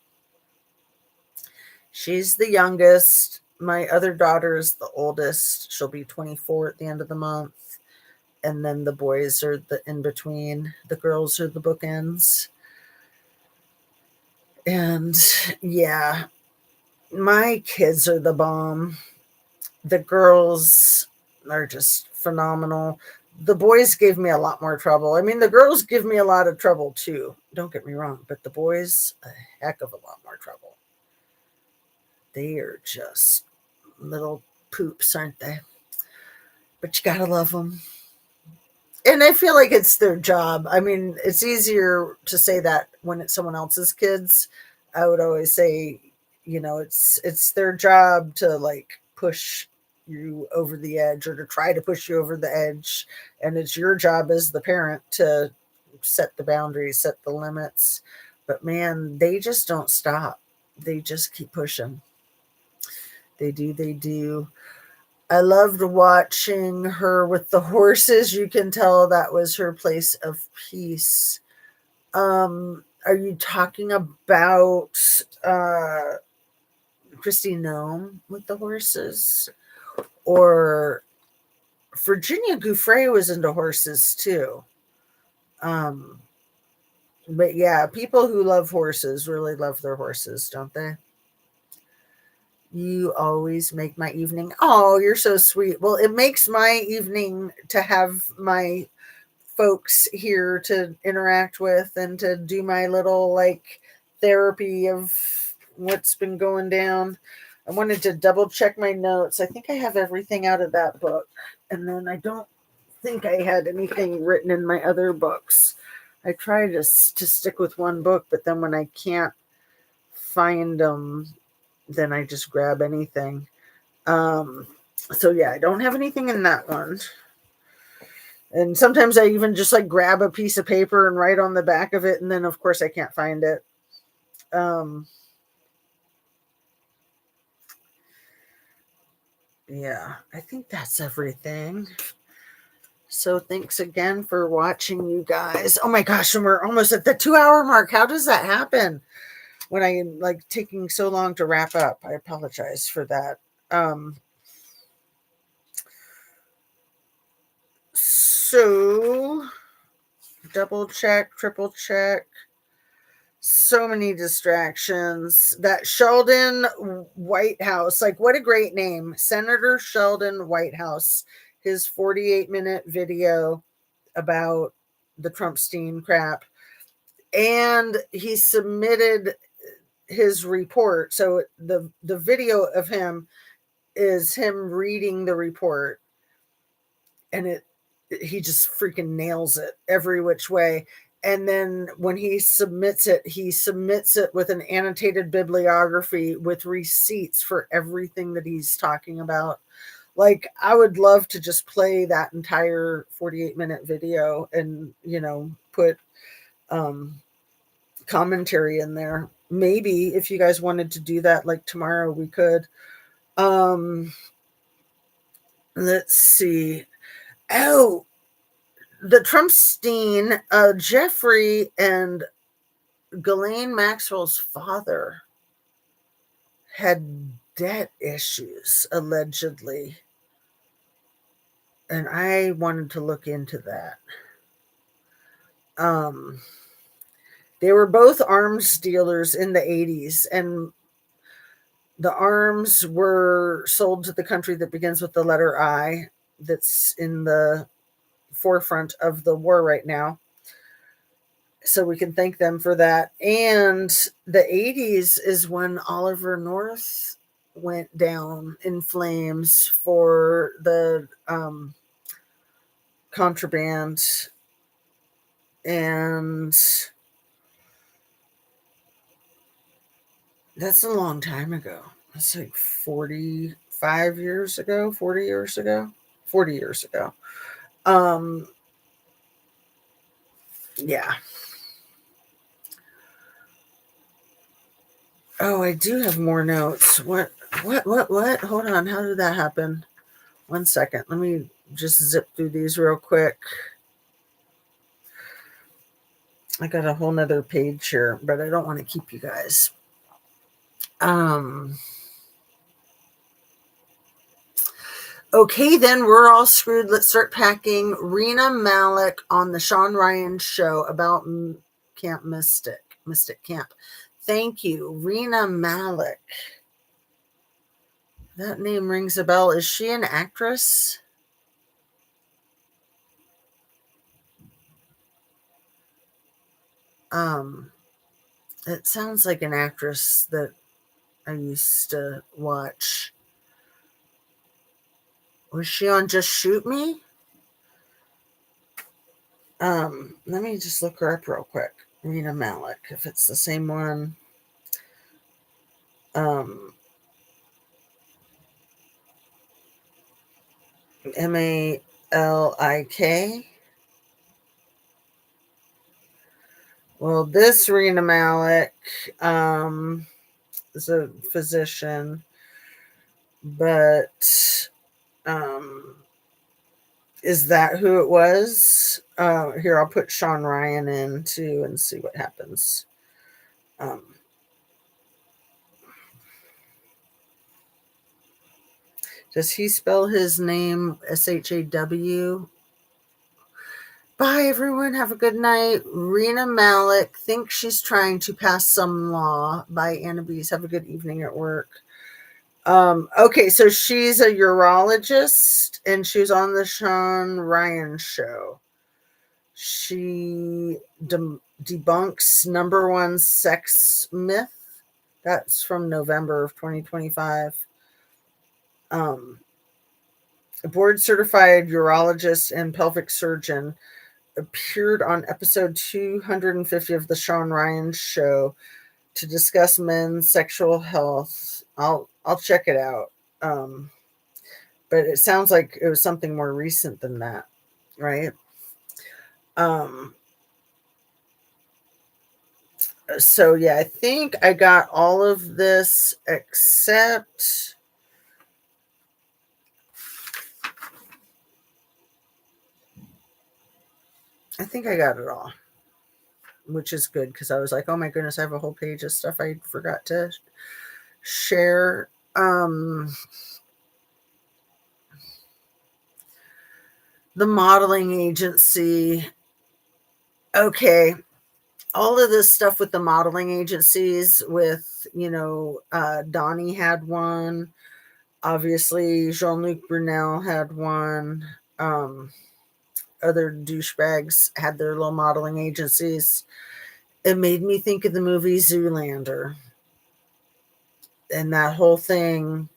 She's the youngest. My other daughter is the oldest. She'll be 24 at the end of the month. And then the boys are the in between. The girls are the bookends. And yeah, my kids are the bomb. The girls are just phenomenal. The boys gave me a lot more trouble. I mean, the girls give me a lot of trouble too. Don't get me wrong, but the boys, a heck of a lot more trouble. They are just little poops, aren't they? But you gotta love them. And I feel like it's their job. I mean, it's easier to say that when it's someone else's kids. I would always say, it's their job to like push you over the edge or to try to push you over the edge. And it's your job as the parent to set the boundaries, set the limits. But man, they just don't stop. They just keep pushing. They do, they do. I loved watching her with the horses. You can tell that was her place of peace. Are you talking about Christy Nome with the horses? Or Virginia Gouffre was into horses too. But yeah, people who love horses really love their horses, don't they? You always make my evening. Oh, you're so sweet. Well, it makes my evening to have my folks here to interact with and to do my little like therapy of what's been going down. I wanted to double check my notes. I think I have everything out of that book. And then I don't think I had anything written in my other books. I try to stick with one book, but then when I can't find them, then I just grab anything. So yeah, I don't have anything in that one. And sometimes I even just like grab a piece of paper and write on the back of it. And then of course I can't find it. Yeah, I think that's everything. So thanks again for watching, you guys. Oh my gosh, and we're almost at the 2-hour mark. How does that happen when I am like taking so long to wrap up? I apologize for that. So double check, triple check. So many distractions. That Sheldon Whitehouse, like what a great name. Senator Sheldon Whitehouse, his 48-minute video about the Trumpstein crap. And he submitted his report. So the video of him is him reading the report. And he just freaking nails it every which way. And then when he submits it with an annotated bibliography with receipts for everything that he's talking about. Like, I would love to just play that entire 48-minute video and, put commentary in there. Maybe if you guys wanted to do that, like tomorrow, we could. Let's see. Oh, the Trumpstein, Jeffrey and Ghislaine Maxwell's father had debt issues, allegedly. And I wanted to look into that. They were both arms dealers in the 80s, and the arms were sold to the country that begins with the letter I, that's in the forefront of the war right now. So we can thank them for that. And the 80s is when Oliver North went down in flames for the contraband. And that's a long time ago. That's like 45 years ago, 40 years ago, 40 years ago. Yeah. Oh, I do have more notes. What? Hold on. How did that happen? 1 second. Let me just zip through these real quick. I got a whole nother page here, but I don't want to keep you guys. Okay, then we're all screwed. Let's start packing. Rena Malik on the Sean Ryan show about Camp Mystic Camp. Thank you, Rena Malik. That name rings a bell. Is she an actress? It sounds like an actress that I used to watch. Was she on Just Shoot Me? Let me just look her up real quick. Rena Malik, if it's the same one. Malik. Well, this Rena Malik is a physician, but is that who it was? Here, I'll put Sean Ryan in too and see what happens. Does he spell his name Shaw? Bye, everyone. Have a good night. Rena Malik thinks she's trying to pass some law. Bye, Anna Bees. Have a good evening at work. Okay, so she's a urologist and she was on the Sean Ryan show. She debunks number one sex myth. That's from November of 2025. A board certified urologist and pelvic surgeon appeared on episode 250 of the Sean Ryan show to discuss men's sexual health. I'll check it out. But it sounds like it was something more recent than that, right? So yeah, I think I got all of this except I think I got it all, which is good because I was like, oh my goodness, I have a whole page of stuff I forgot to share. The modeling agency. Okay. All of this stuff with the modeling agencies with, Donnie had one. Obviously, Jean-Luc Brunel had one. Other douchebags had their little modeling agencies. It made me think of the movie Zoolander. And that whole thing,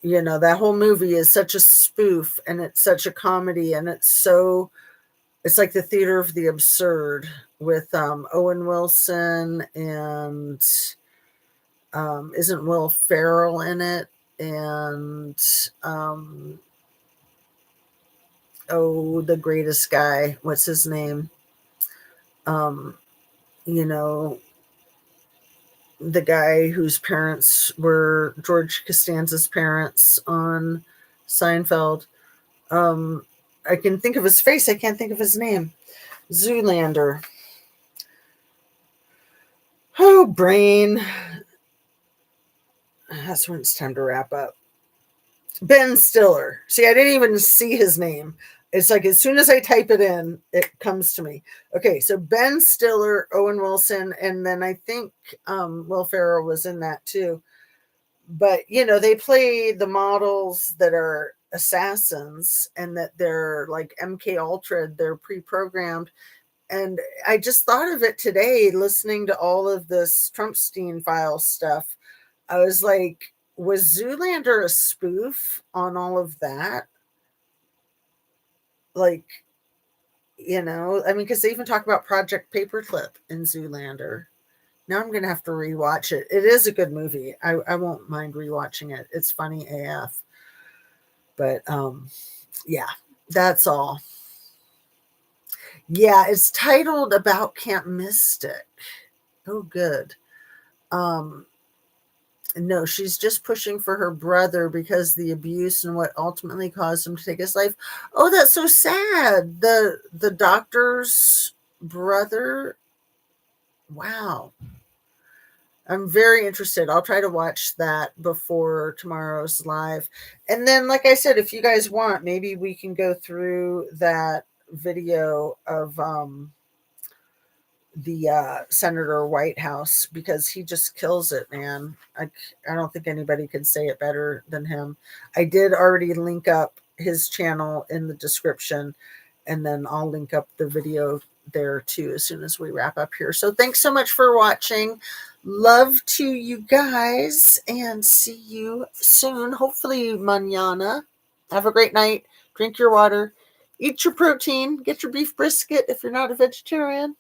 that whole movie is such a spoof and it's such a comedy and it's like the theater of the absurd with Owen Wilson and isn't Will Ferrell in it? And the greatest guy, what's his name? The guy whose parents were George Costanza's parents on Seinfeld. I can think of his face. I can't think of his name. Zoolander. Oh, brain. That's when it's time to wrap up. Ben Stiller. See, I didn't even see his name. It's like as soon as I type it in, it comes to me. Okay, so Ben Stiller, Owen Wilson, and then I think Will Ferrell was in that too. But, they play the models that are assassins and that they're like MK Ultra, they're pre-programmed. And I just thought of it today, listening to all of this Trumpstein file stuff. I was like, was Zoolander a spoof on all of that? Like, because they even talk about Project Paperclip in Zoolander. Now I'm going to have to rewatch it. It is a good movie. I won't mind rewatching it. It's funny AF. But, yeah, that's all. Yeah, it's titled About Camp Mystic. Oh, good. No, she's just pushing for her brother because the abuse and what ultimately caused him to take his life. Oh, that's so sad. The doctor's brother. Wow. I'm very interested. I'll try to watch that before tomorrow's live. And then, like I said, if you guys want, maybe we can go through that video of the Senator Whitehouse, because he just kills it, man. I don't think anybody could say it better than him. I did already link up his channel in the description, and then I'll link up the video there too as soon as we wrap up here. So thanks so much for watching. Love to you guys, and see you soon. Hopefully mañana. Have a great night. Drink your water. Eat your protein. Get your beef brisket if you're not a vegetarian.